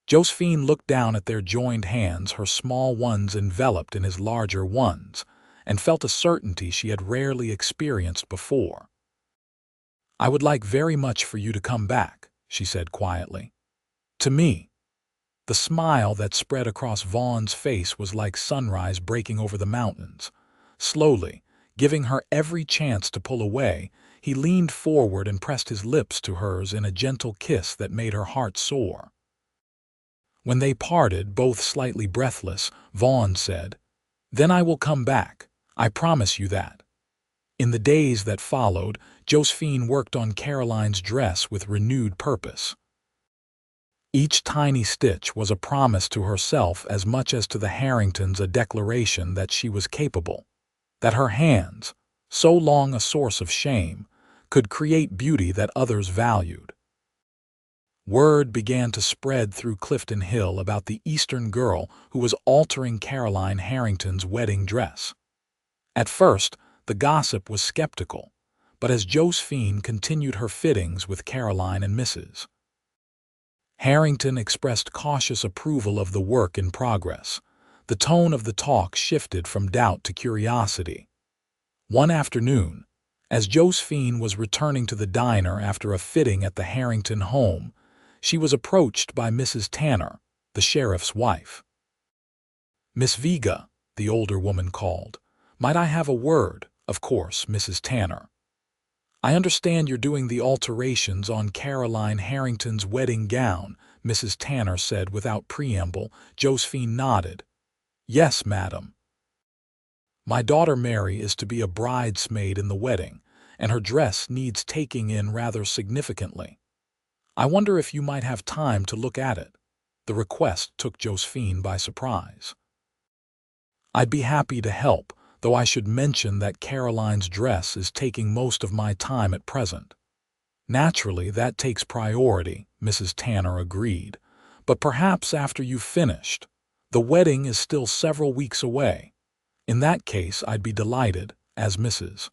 Josephine looked down at their joined hands, her small ones enveloped in his larger ones, and felt a certainty she had rarely experienced before. "I would like very much for you to come back," she said quietly. "To me." The smile that spread across Vaughn's face was like sunrise breaking over the mountains. Slowly, giving her every chance to pull away, he leaned forward and pressed his lips to hers in a gentle kiss that made her heart soar. When they parted, both slightly breathless, Vaughn said, "Then I will come back. I promise you that." In the days that followed, Josephine worked on Caroline's dress with renewed purpose. Each tiny stitch was a promise to herself as much as to the Harringtons, a declaration that she was capable, that her hands, so long a source of shame, could create beauty that others valued. Word began to spread through Clifton Hill about the Eastern girl who was altering Caroline Harrington's wedding dress. At first, the gossip was skeptical, but as Josephine continued her fittings with Caroline and Mrs. Harrington expressed cautious approval of the work in progress. The tone of the talk shifted from doubt to curiosity. One afternoon, as Josephine was returning to the diner after a fitting at the Harrington home, she was approached by Mrs. Tanner, the sheriff's wife. "Miss Vega," the older woman called. "Might I have a word?" "Of course, Mrs. Tanner." "I understand you're doing the alterations on Caroline Harrington's wedding gown," Mrs. Tanner said without preamble. Josephine nodded. "Yes, madam. My daughter Mary is to be a bridesmaid in the wedding, and her dress needs taking in rather significantly. I wonder if you might have time to look at it." The request took Josephine by surprise. "I'd be happy to help, though I should mention that Caroline's dress is taking most of my time at present." "Naturally, that takes priority," Mrs. Tanner agreed. "But perhaps after you've finished. The wedding is still several weeks away. In that case, I'd be delighted," as Mrs.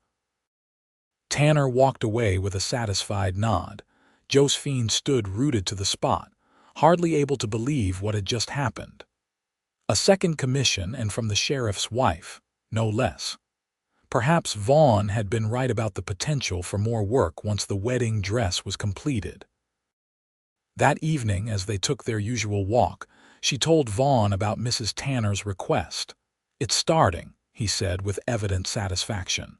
Tanner walked away with a satisfied nod. Josephine stood rooted to the spot, hardly able to believe what had just happened. A second commission, and from the sheriff's wife, no less. Perhaps Vaughn had been right about the potential for more work once the wedding dress was completed. That evening, as they took their usual walk, she told Vaughn about Mrs. Tanner's request. "It's starting," he said with evident satisfaction.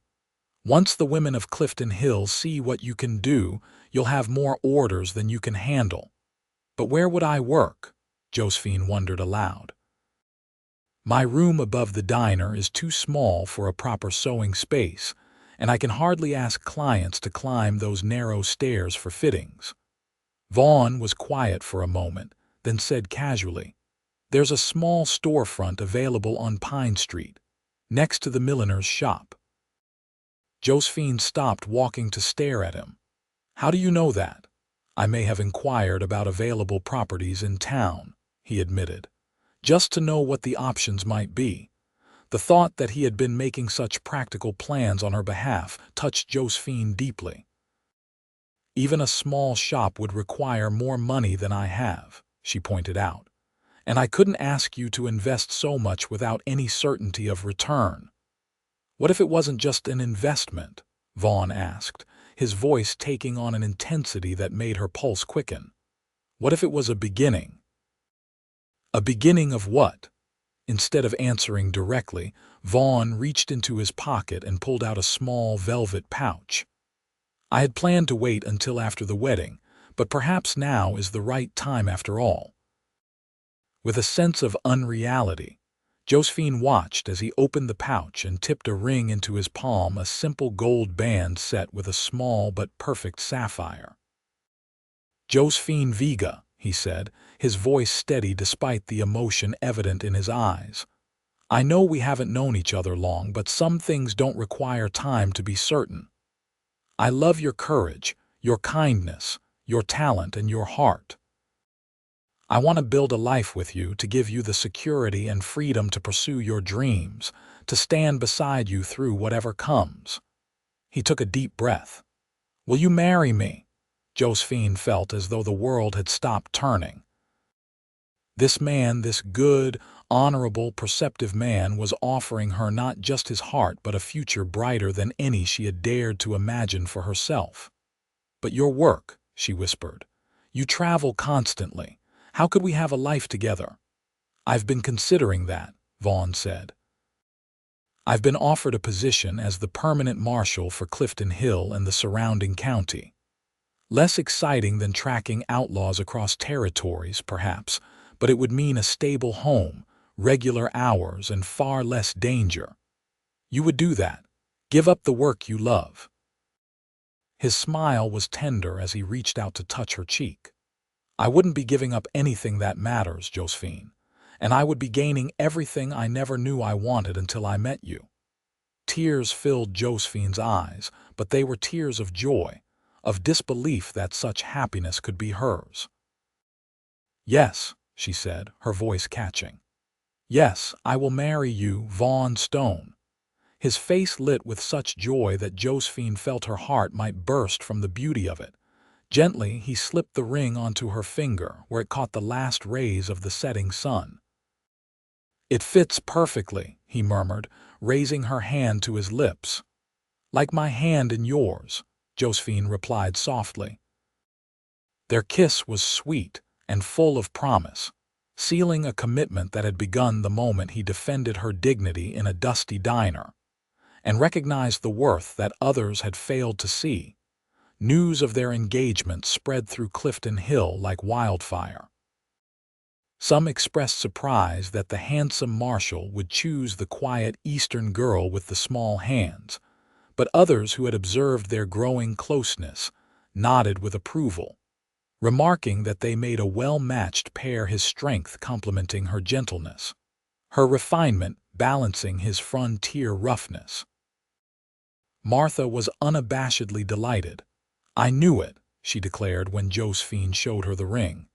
"Once the women of Clifton Hill see what you can do, you'll have more orders than you can handle." "But where would I work?" Josephine wondered aloud. "My room above the diner is too small for a proper sewing space, and I can hardly ask clients to climb those narrow stairs for fittings." Vaughn was quiet for a moment, then said casually, "There's a small storefront available on Pine Street, next to the milliner's shop." Josephine stopped walking to stare at him. "How do you know that?" "I may have inquired about available properties in town," he admitted, "just to know what the options might be." The thought that he had been making such practical plans on her behalf touched Josephine deeply. "Even a small shop would require more money than I have," she pointed out, "and I couldn't ask you to invest so much without any certainty of return." What if it wasn't just an investment? Vaughn asked, his voice taking on an intensity that made her pulse quicken. What if it was a beginning? A beginning of what? Instead of answering directly, Vaughn reached into his pocket and pulled out a small velvet pouch. I had planned to wait until after the wedding, but perhaps now is the right time after all. With a sense of unreality, Josephine watched as he opened the pouch and tipped a ring into his palm, a simple gold band set with a small but perfect sapphire. "Josephine Vega," he said, his voice steady despite the emotion evident in his eyes. "I know we haven't known each other long, but some things don't require time to be certain. I love your courage, your kindness, your talent, and your heart. I want to build a life with you, to give you the security and freedom to pursue your dreams, to stand beside you through whatever comes." He took a deep breath. "Will you marry me?" Josephine felt as though the world had stopped turning. This man, this good, honorable, perceptive man, was offering her not just his heart but a future brighter than any she had dared to imagine for herself. "But your work," she whispered. "You travel constantly. How could we have a life together?" "I've been considering that," Vaughn said. "I've been offered a position as the permanent marshal for Clifton Hill and the surrounding county. Less exciting than tracking outlaws across territories, perhaps, but it would mean a stable home, regular hours, and far less danger. You would do that. Give up the work you love." His smile was tender as he reached out to touch her cheek. "I wouldn't be giving up anything that matters, Josephine, and I would be gaining everything I never knew I wanted until I met you." Tears filled Josephine's eyes, but they were tears of joy, of disbelief that such happiness could be hers. "Yes," she said, her voice catching. "Yes, I will marry you, Vaughn Stone." His face lit with such joy that Josephine felt her heart might burst from the beauty of it. Gently, he slipped the ring onto her finger, where it caught the last rays of the setting sun. "It fits perfectly," he murmured, raising her hand to his lips. "Like my hand in yours," Josephine replied softly. Their kiss was sweet and full of promise, sealing a commitment that had begun the moment he defended her dignity in a dusty diner, and recognized the worth that others had failed to see. News of their engagement spread through Clifton Hill like wildfire. Some expressed surprise that the handsome marshal would choose the quiet Eastern girl with the small hands, but others who had observed their growing closeness nodded with approval, remarking that they made a well-matched pair, his strength complementing her gentleness, her refinement balancing his frontier roughness. Martha was unabashedly delighted. "I knew it," she declared when Josephine showed her the ring.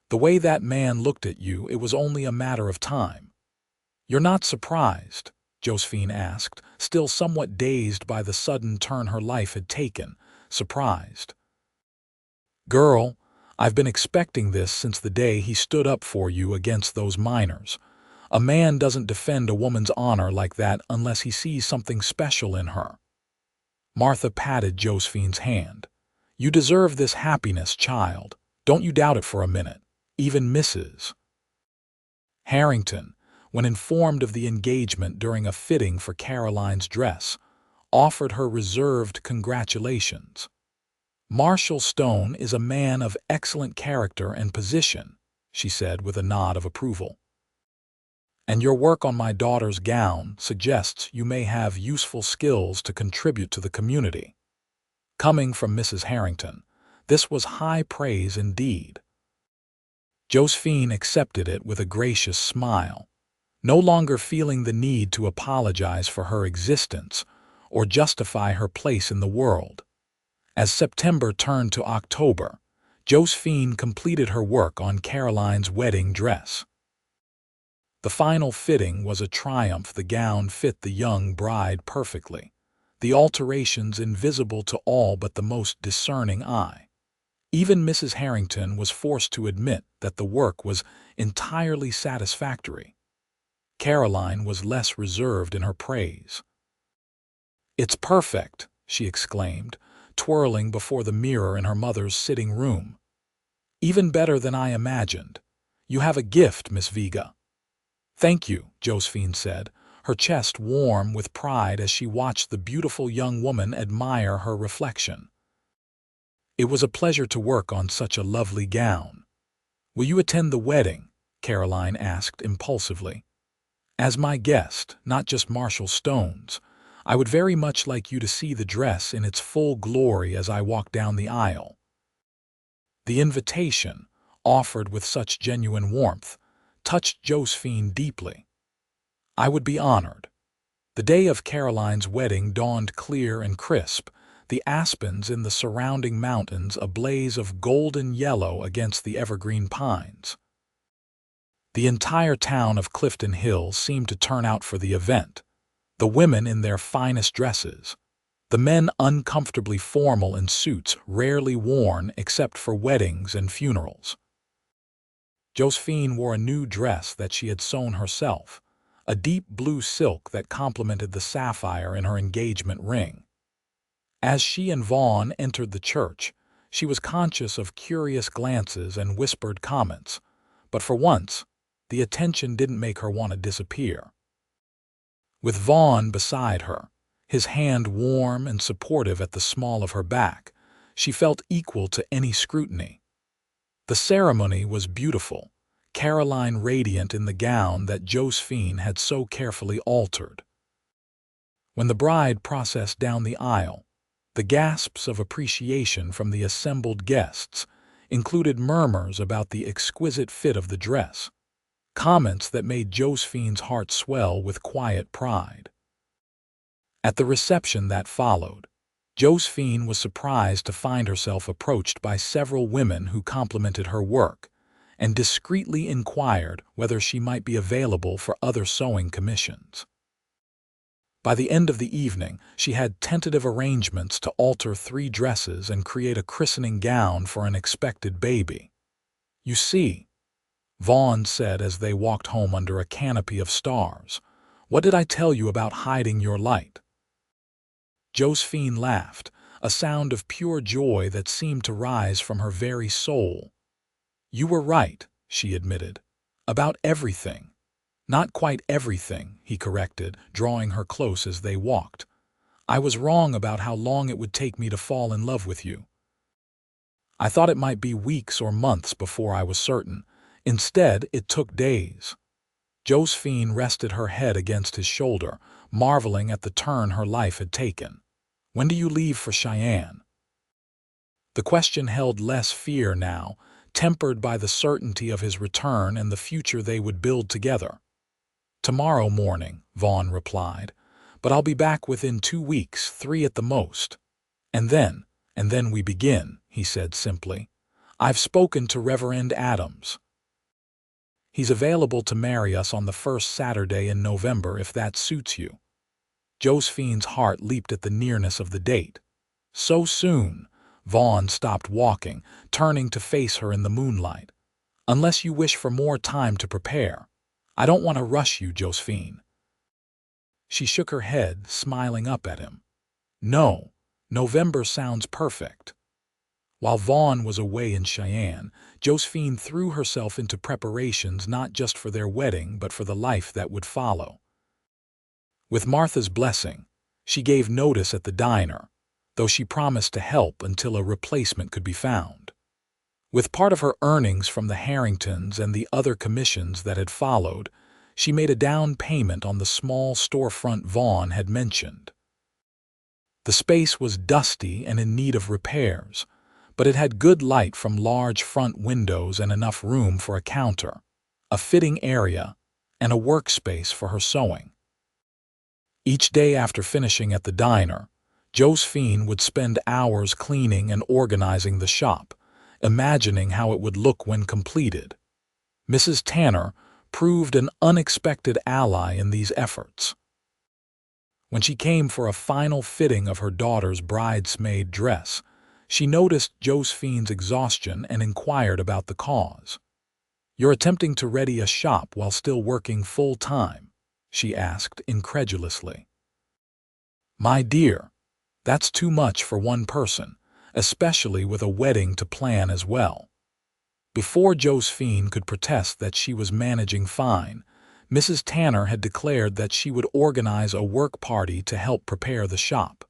"The way that man looked at you, it was only a matter of time." "You're not surprised?" Josephine asked, still somewhat dazed by the sudden turn her life had taken. "Surprised?" "Girl, I've been expecting this since the day he stood up for you against those miners. A man doesn't defend a woman's honor like that unless he sees something special in her." Martha patted Josephine's hand. "You deserve this happiness, child. Don't you doubt it for a minute. Even Mrs. Harrington, when informed of the engagement during a fitting for Caroline's dress, offered her reserved congratulations. "Marshal Stone is a man of excellent character and position," she said with a nod of approval. "And your work on my daughter's gown suggests you may have useful skills to contribute to the community." Coming from Mrs. Harrington, this was high praise indeed. Josephine accepted it with a gracious smile, no longer feeling the need to apologize for her existence or justify her place in the world. As September turned to October, Josephine completed her work on Caroline's wedding dress. The final fitting was a triumph. The gown fit the young bride perfectly, the alterations invisible to all but the most discerning eye. Even Mrs. Harrington was forced to admit that the work was entirely satisfactory. Caroline was less reserved in her praise. "It's perfect," she exclaimed, twirling before the mirror in her mother's sitting room. "Even better than I imagined. You have a gift, Miss Vega." "Thank you," Josephine said, her chest warm with pride as she watched the beautiful young woman admire her reflection. "It was a pleasure to work on such a lovely gown." "Will you attend the wedding?" Caroline asked impulsively. "As my guest, not just Marshal Stone's. I would very much like you to see the dress in its full glory as I walk down the aisle." The invitation, offered with such genuine warmth, touched Josephine deeply. "I would be honored." The day of Caroline's wedding dawned clear and crisp, the aspens in the surrounding mountains a blaze of golden yellow against the evergreen pines. The entire town of Clifton Hill seemed to turn out for the event, the women in their finest dresses, the men uncomfortably formal in suits rarely worn except for weddings and funerals. Josephine wore a new dress that she had sewn herself, a deep blue silk that complemented the sapphire in her engagement ring. As she and Vaughn entered the church, she was conscious of curious glances and whispered comments, but for once, the attention didn't make her want to disappear. With Vaughn beside her, his hand warm and supportive at the small of her back, she felt equal to any scrutiny. The ceremony was beautiful, Caroline radiant in the gown that Josephine had so carefully altered. When the bride processed down the aisle, the gasps of appreciation from the assembled guests included murmurs about the exquisite fit of the dress, comments that made Josephine's heart swell with quiet pride. At the reception that followed, Josephine was surprised to find herself approached by several women who complimented her work and discreetly inquired whether she might be available for other sewing commissions. By the end of the evening, she had tentative arrangements to alter 3 dresses and create a christening gown for an expected baby. "You see," Vaughn said as they walked home under a canopy of stars, "what did I tell you about hiding your light?" Josephine laughed, a sound of pure joy that seemed to rise from her very soul. "You were right," she admitted, "about everything." "Not quite everything," he corrected, drawing her close as they walked. "I was wrong about how long it would take me to fall in love with you. I thought it might be weeks or months before I was certain. Instead, it took days." Josephine rested her head against his shoulder, marveling at the turn her life had taken. "When do you leave for Cheyenne?" The question held less fear now, tempered by the certainty of his return and the future they would build together. "Tomorrow morning," Vaughn replied, "but I'll be back within 2 weeks, 3 at the most. And then we begin," he said simply. "I've spoken to Reverend Adams. He's available to marry us on the first Saturday in November if that suits you." Josephine's heart leaped at the nearness of the date. "So soon?" Vaughn stopped walking, turning to face her in the moonlight. "Unless you wish for more time to prepare. I don't want to rush you, Josephine." She shook her head, smiling up at him. "No, November sounds perfect." While Vaughn was away in Cheyenne, Josephine threw herself into preparations not just for their wedding but for the life that would follow. With Martha's blessing, she gave notice at the diner, though she promised to help until a replacement could be found. With part of her earnings from the Harringtons and the other commissions that had followed, she made a down payment on the small storefront Vaughn had mentioned. The space was dusty and in need of repairs, but it had good light from large front windows and enough room for a counter, a fitting area, and a workspace for her sewing. Each day after finishing at the diner, Josephine would spend hours cleaning and organizing the shop, imagining how it would look when completed. Mrs. Tanner proved an unexpected ally in these efforts. When she came for a final fitting of her daughter's bridesmaid dress, she noticed Josephine's exhaustion and inquired about the cause. "You're attempting to ready a shop while still working full-time?" she asked incredulously. My dear, that's too much for one person, especially with a wedding to plan as well. Before Josephine could protest that she was managing fine, Mrs. Tanner had declared that she would organize a work party to help prepare the shop.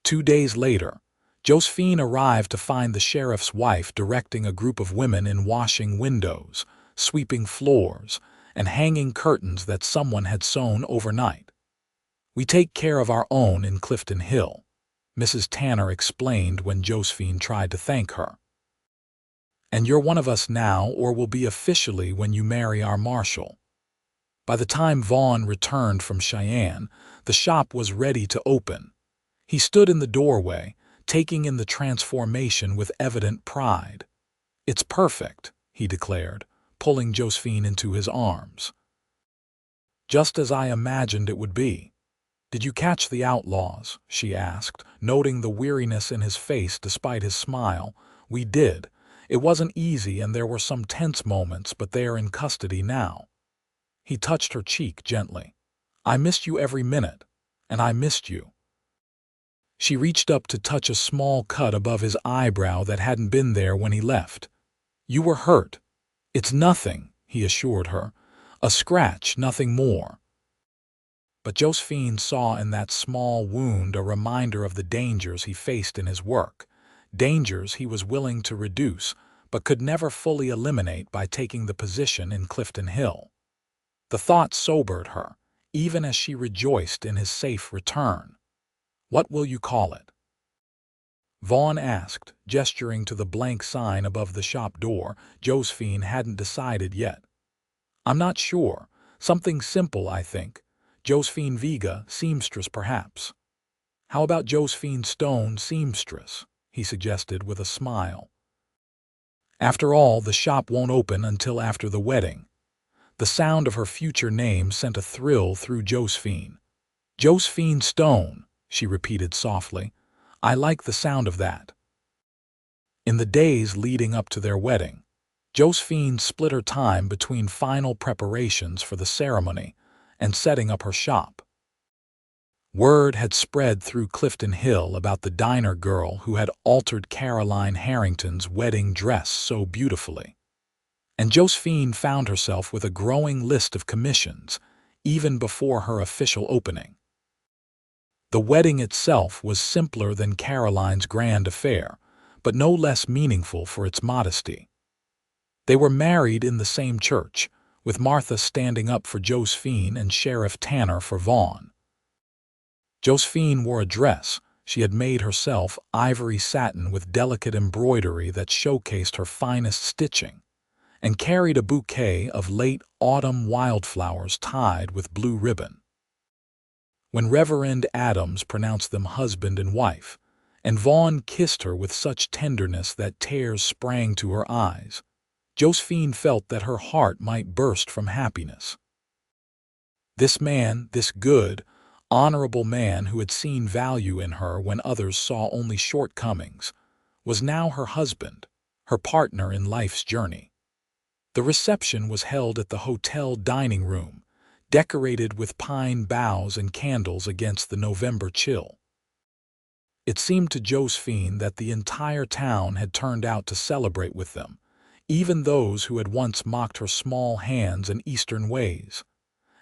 2 days later, Josephine arrived to find the sheriff's wife directing a group of women in washing windows, sweeping floors, and hanging curtains that someone had sewn overnight. "We take care of our own in Clifton Hill," Mrs. Tanner explained when Josephine tried to thank her. "And you're one of us now or will be officially when you marry our marshal." By the time Vaughn returned from Cheyenne, the shop was ready to open. He stood in the doorway, taking in the transformation with evident pride. "It's perfect," he declared, pulling Josephine into his arms. "Just as I imagined it would be." "Did you catch the outlaws?" she asked, noting the weariness in his face despite his smile. "We did. It wasn't easy and there were some tense moments, but they are in custody now." He touched her cheek gently. "I missed you every minute, and I missed you." She reached up to touch a small cut above his eyebrow that hadn't been there when he left. "You were hurt." "It's nothing," he assured her. "A scratch, nothing more." But Josephine saw in that small wound a reminder of the dangers he faced in his work, dangers he was willing to reduce but could never fully eliminate by taking the position in Clifton Hill. The thought sobered her, even as she rejoiced in his safe return. "What will you call it?" Vaughn asked, gesturing to the blank sign above the shop door. Josephine hadn't decided yet. "I'm not sure. Something simple, I think. Josephine Vega, seamstress, perhaps." "How about Josephine Stone, seamstress?" he suggested with a smile. After all, the shop won't open until after the wedding. The sound of her future name sent a thrill through Josephine. "Josephine Stone," she repeated softly. "I like the sound of that." In the days leading up to their wedding, Josephine split her time between final preparations for the ceremony and setting up her shop. Word had spread through Clifton Hill about the diner girl who had altered Caroline Harrington's wedding dress so beautifully. And Josephine found herself with a growing list of commissions, even before her official opening. The wedding itself was simpler than Caroline's grand affair, but no less meaningful for its modesty. They were married in the same church, with Martha standing up for Josephine and Sheriff Tanner for Vaughn. Josephine wore a dress she had made herself, ivory satin with delicate embroidery that showcased her finest stitching, and carried a bouquet of late autumn wildflowers tied with blue ribbon. When Reverend Adams pronounced them husband and wife, and Vaughn kissed her with such tenderness that tears sprang to her eyes, Josephine felt that her heart might burst from happiness. This man, this good, honorable man who had seen value in her when others saw only shortcomings, was now her husband, her partner in life's journey. The reception was held at the hotel dining room, decorated with pine boughs and candles against the November chill. It seemed to Josephine that the entire town had turned out to celebrate with them, even those who had once mocked her small hands and Eastern ways.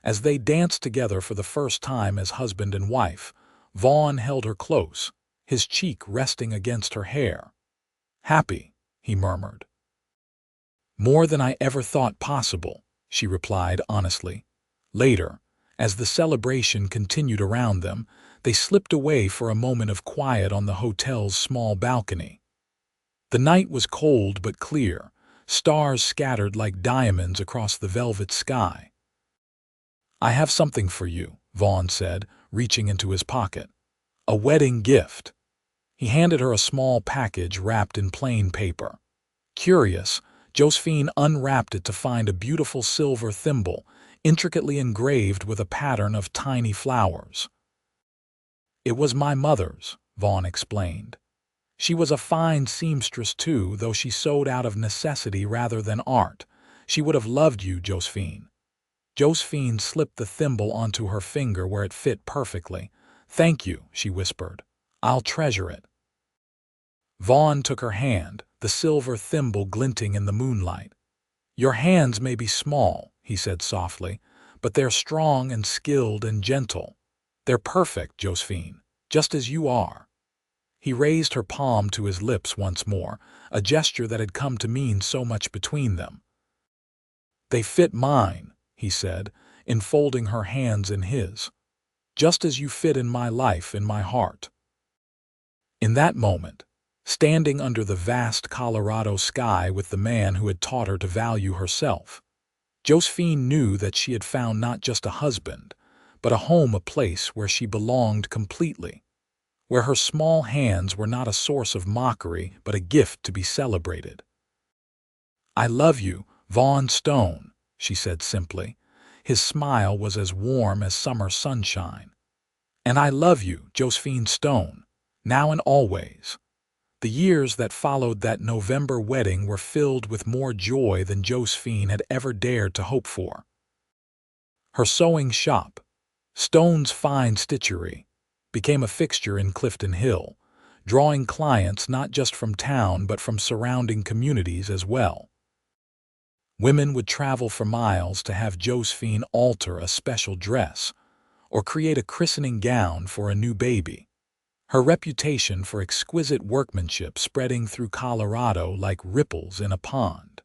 As they danced together for the first time as husband and wife, Vaughn held her close, his cheek resting against her hair. "Happy," he murmured. "More than I ever thought possible," she replied honestly. Later, as the celebration continued around them, they slipped away for a moment of quiet on the hotel's small balcony. The night was cold but clear, stars scattered like diamonds across the velvet sky. "I have something for you," Vaughn said, reaching into his pocket. "A wedding gift." He handed her a small package wrapped in plain paper. Curious, Josephine unwrapped it to find a beautiful silver thimble, intricately engraved with a pattern of tiny flowers. "It was my mother's," Vaughn explained. "She was a fine seamstress too, though she sewed out of necessity rather than art. She would have loved you, Josephine." Josephine slipped the thimble onto her finger where it fit perfectly, "Thank you," she whispered. "I'll treasure it." Vaughn took her hand, the silver thimble glinting in the moonlight. "Your hands may be small," he said softly, "but they're strong and skilled and gentle. They're perfect, Josephine, just as you are." He raised her palm to his lips once more, a gesture that had come to mean so much between them. "They fit mine," he said, enfolding her hands in his, "just as you fit in my life, in my heart." In that moment, standing under the vast Colorado sky with the man who had taught her to value herself, Josephine knew that she had found not just a husband, but a home, a place where she belonged completely, where her small hands were not a source of mockery but a gift to be celebrated. "I love you, Vaughn Stone," she said simply. His smile was as warm as summer sunshine. "And I love you, Josephine Stone, now and always." The years that followed that November wedding were filled with more joy than Josephine had ever dared to hope for. Her sewing shop, Stone's Fine Stitchery, became a fixture in Clifton Hill, drawing clients not just from town but from surrounding communities as well. Women would travel for miles to have Josephine alter a special dress or create a christening gown for a new baby, her reputation for exquisite workmanship spreading through Colorado like ripples in a pond.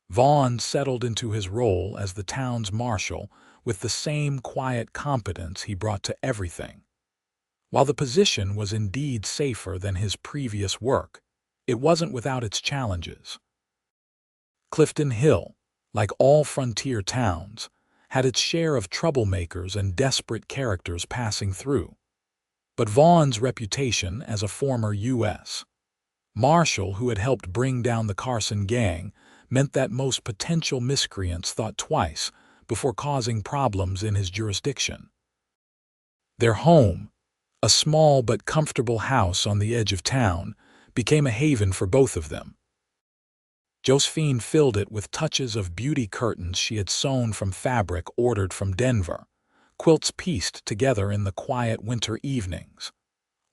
Vaughn settled into his role as the town's marshal with the same quiet competence he brought to everything. While the position was indeed safer than his previous work, it wasn't without its challenges. Clifton Hill, like all frontier towns, had its share of troublemakers and desperate characters passing through. But Vaughn's reputation as a former U.S. Marshal who had helped bring down the Carson gang meant that most potential miscreants thought twice before causing problems in his jurisdiction. Their home, a small but comfortable house on the edge of town, became a haven for both of them. Josephine filled it with touches of beauty curtains she had sewn from fabric ordered from Denver, quilts pieced together in the quiet winter evenings,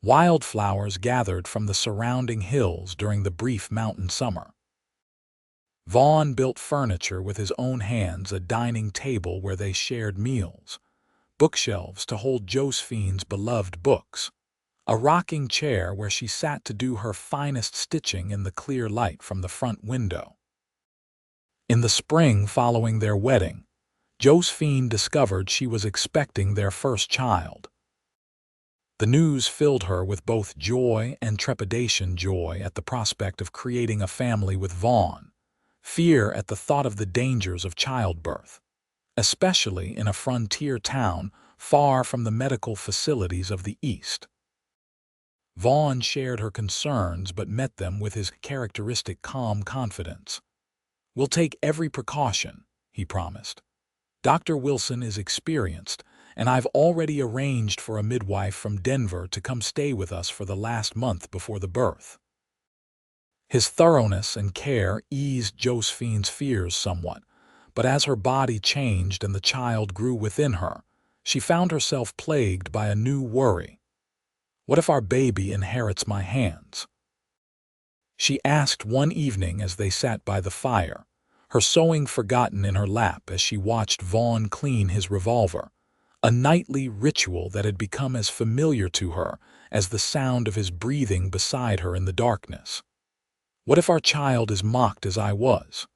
wildflowers gathered from the surrounding hills during the brief mountain summer. Vaughn built furniture with his own hands, a dining table where they shared meals, bookshelves to hold Josephine's beloved books, a rocking chair where she sat to do her finest stitching in the clear light from the front window. In the spring following their wedding, Josephine discovered she was expecting their first child. The news filled her with both joy and trepidation: joy at the prospect of creating a family with Vaughn, fear at the thought of the dangers of childbirth, especially in a frontier town far from the medical facilities of the East. Vaughn shared her concerns but met them with his characteristic calm confidence. "We'll take every precaution," he promised. "Dr. Wilson is experienced, and I've already arranged for a midwife from Denver to come stay with us for the last month before the birth." His thoroughness and care eased Josephine's fears somewhat, but as her body changed and the child grew within her, she found herself plagued by a new worry. "What if our baby inherits my hands?" she asked one evening as they sat by the fire, her sewing forgotten in her lap as she watched Vaughn clean his revolver, a nightly ritual that had become as familiar to her as the sound of his breathing beside her in the darkness. "What if our child is mocked as I was?"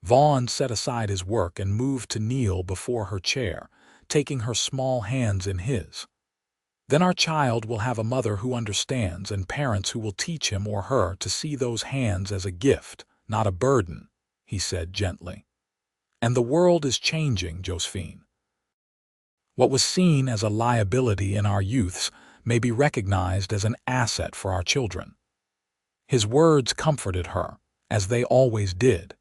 Vaughn set aside his work and moved to kneel before her chair, taking her small hands in his. "Then our child will have a mother who understands and parents who will teach him or her to see those hands as a gift, not a burden," he said gently. "And the world is changing, Josephine. What was seen as a liability in our youths may be recognized as an asset for our children." His words comforted her, as they always did.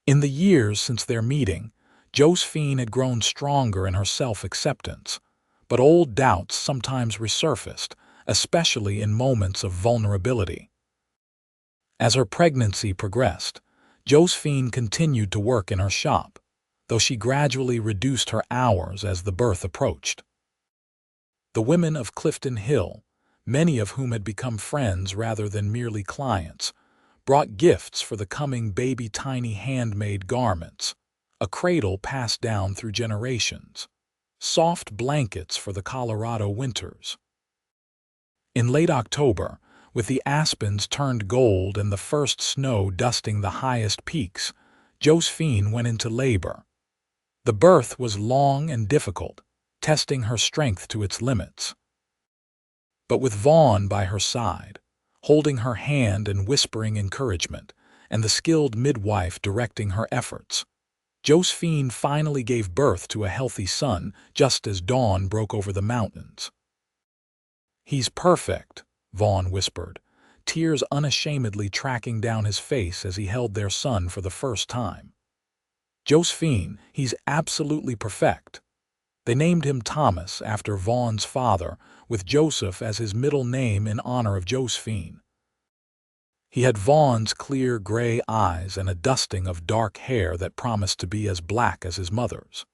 In the years since their meeting, Josephine had grown stronger in her self-acceptance, but old doubts sometimes resurfaced, especially in moments of vulnerability. As her pregnancy progressed, Josephine continued to work in her shop, though she gradually reduced her hours as the birth approached. The women of Clifton Hill, many of whom had become friends rather than merely clients, brought gifts for the coming baby, tiny handmade garments, a cradle passed down through generations, soft blankets for the Colorado winters. In late October, with the aspens turned gold and the first snow dusting the highest peaks, Josephine went into labor. The birth was long and difficult, testing her strength to its limits. But with Vaughn by her side, holding her hand and whispering encouragement, and the skilled midwife directing her efforts, Josephine finally gave birth to a healthy son just as dawn broke over the mountains. "He's perfect," Vaughn whispered, tears unashamedly tracking down his face as he held their son for the first time. "Josephine, he's absolutely perfect." They named him Thomas after Vaughn's father, with Joseph as his middle name in honor of Josephine. He had Vaughn's clear gray eyes and a dusting of dark hair that promised to be as black as his mother's.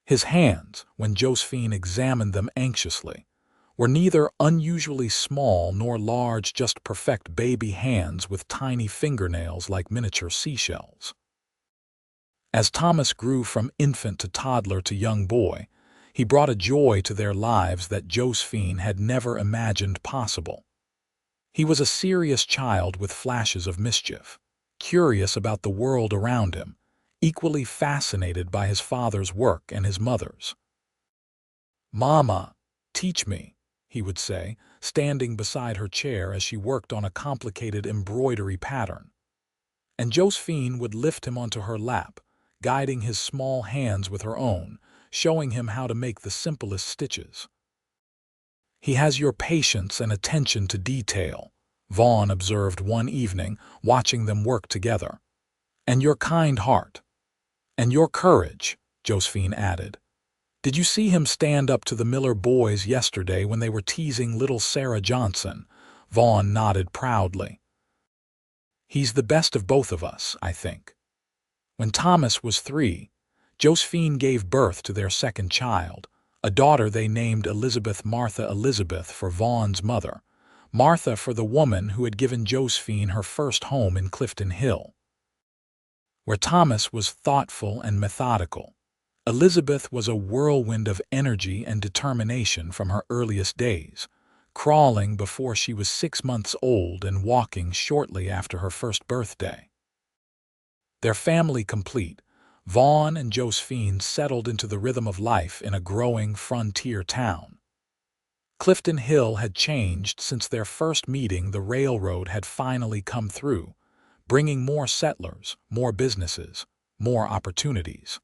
His hands, when Josephine examined them anxiously, were neither unusually small nor large, just perfect baby hands with tiny fingernails like miniature seashells. As Thomas grew from infant to toddler to young boy, he brought a joy to their lives that Josephine had never imagined possible. He was a serious child with flashes of mischief, curious about the world around him, equally fascinated by his father's work and his mother's. "Mama, teach me," he would say, standing beside her chair as she worked on a complicated embroidery pattern. And Josephine would lift him onto her lap, guiding his small hands with her own, showing him how to make the simplest stitches. "He has your patience and attention to detail," Vaughn observed one evening, watching them work together. "And your kind heart. And your courage," Josephine added. "Did you see him stand up to the Miller boys yesterday when they were teasing little Sarah Johnson?" Vaughn nodded proudly. "He's the best of both of us, I think." When Thomas was 3, Josephine gave birth to their second child, a daughter they named Martha Elizabeth for Vaughn's mother, Martha for the woman who had given Josephine her first home in Clifton Hill. Where Thomas was thoughtful and methodical, Elizabeth was a whirlwind of energy and determination from her earliest days, crawling before she was 6 months old and walking shortly after her first birthday. Their family complete, Vaughn and Josephine settled into the rhythm of life in a growing frontier town. Clifton Hill had changed since their first meeting. The railroad had finally come through, bringing more settlers, more businesses, more opportunities.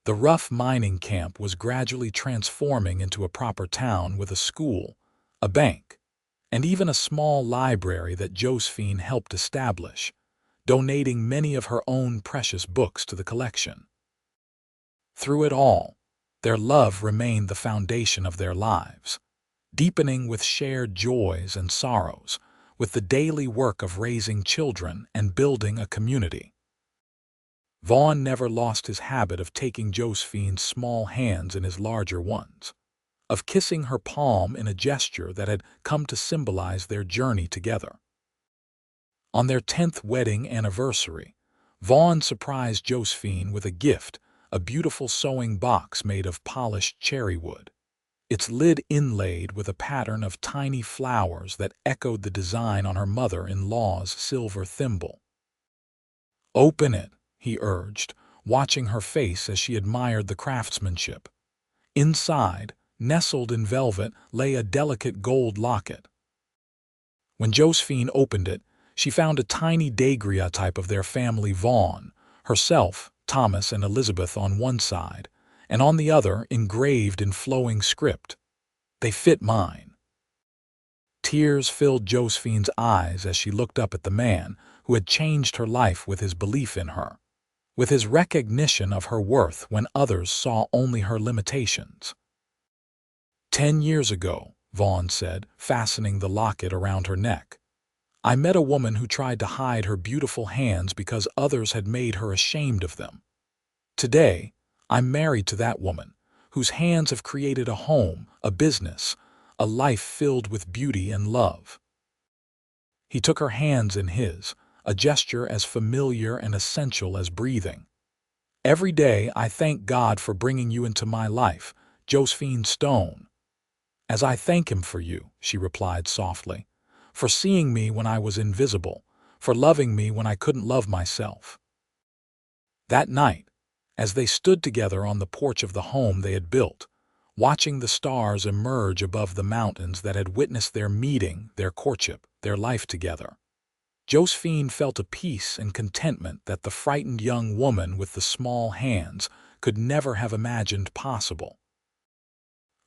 The rough mining camp was gradually transforming into a proper town with a school, a bank, and even a small library that Josephine helped establish, donating many of her own precious books to the collection. Through it all, their love remained the foundation of their lives, deepening with shared joys and sorrows, with the daily work of raising children and building a community. Vaughn never lost his habit of taking Josephine's small hands in his larger ones, of kissing her palm in a gesture that had come to symbolize their journey together. On their 10th wedding anniversary, Vaughn surprised Josephine with a gift, a beautiful sewing box made of polished cherry wood, its lid inlaid with a pattern of tiny flowers that echoed the design on her mother-in-law's silver thimble. "Open it," he urged, watching her face as she admired the craftsmanship. Inside, nestled in velvet, lay a delicate gold locket. When Josephine opened it, she found a tiny daguerreotype of their family Vaughn, herself, Thomas, and Elizabeth on one side, and on the other, engraved in flowing script, "They fit mine." Tears filled Josephine's eyes as she looked up at the man who had changed her life with his belief in her, with his recognition of her worth when others saw only her limitations. "10 years ago," Vaughn said, fastening the locket around her neck, "I met a woman who tried to hide her beautiful hands because others had made her ashamed of them. Today, I'm married to that woman, whose hands have created a home, a business, a life filled with beauty and love. He took her hands in his, a gesture as familiar and essential as breathing. "Every day I thank God for bringing you into my life, Josephine Stone." "As I thank him for you," she replied softly, "for seeing me when I was invisible, for loving me when I couldn't love myself." That night, as they stood together on the porch of the home they had built, watching the stars emerge above the mountains that had witnessed their meeting, their courtship, their life together, Josephine felt a peace and contentment that the frightened young woman with the small hands could never have imagined possible.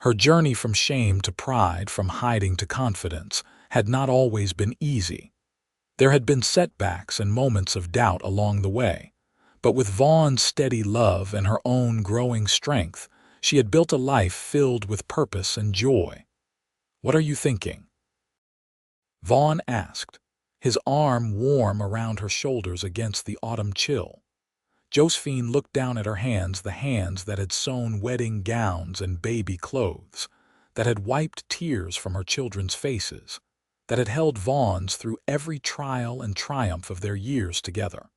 Her journey from shame to pride, from hiding to confidence, had not always been easy. There had been setbacks and moments of doubt along the way, but with Vaughn's steady love and her own growing strength, she had built a life filled with purpose and joy. "What are you thinking?" Vaughn asked, his arm warm around her shoulders against the autumn chill. Josephine looked down at her hands, the hands that had sewn wedding gowns and baby clothes, that had wiped tears from her children's faces, that had held Vaughn's through every trial and triumph of their years together.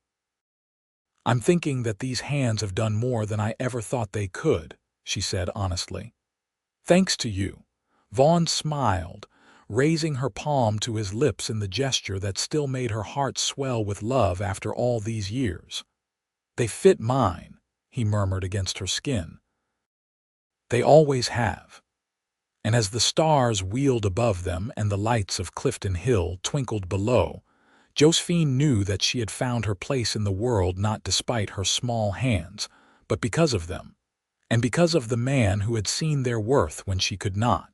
"I'm thinking that these hands have done more than I ever thought they could," she said honestly. "Thanks to you." Vaughn smiled, raising her palm to his lips in the gesture that still made her heart swell with love after all these years. "They fit mine," he murmured against her skin. "They always have." And as the stars wheeled above them and the lights of Clifton Hill twinkled below, Josephine knew that she had found her place in the world not despite her small hands, but because of them, and because of the man who had seen their worth when she could not.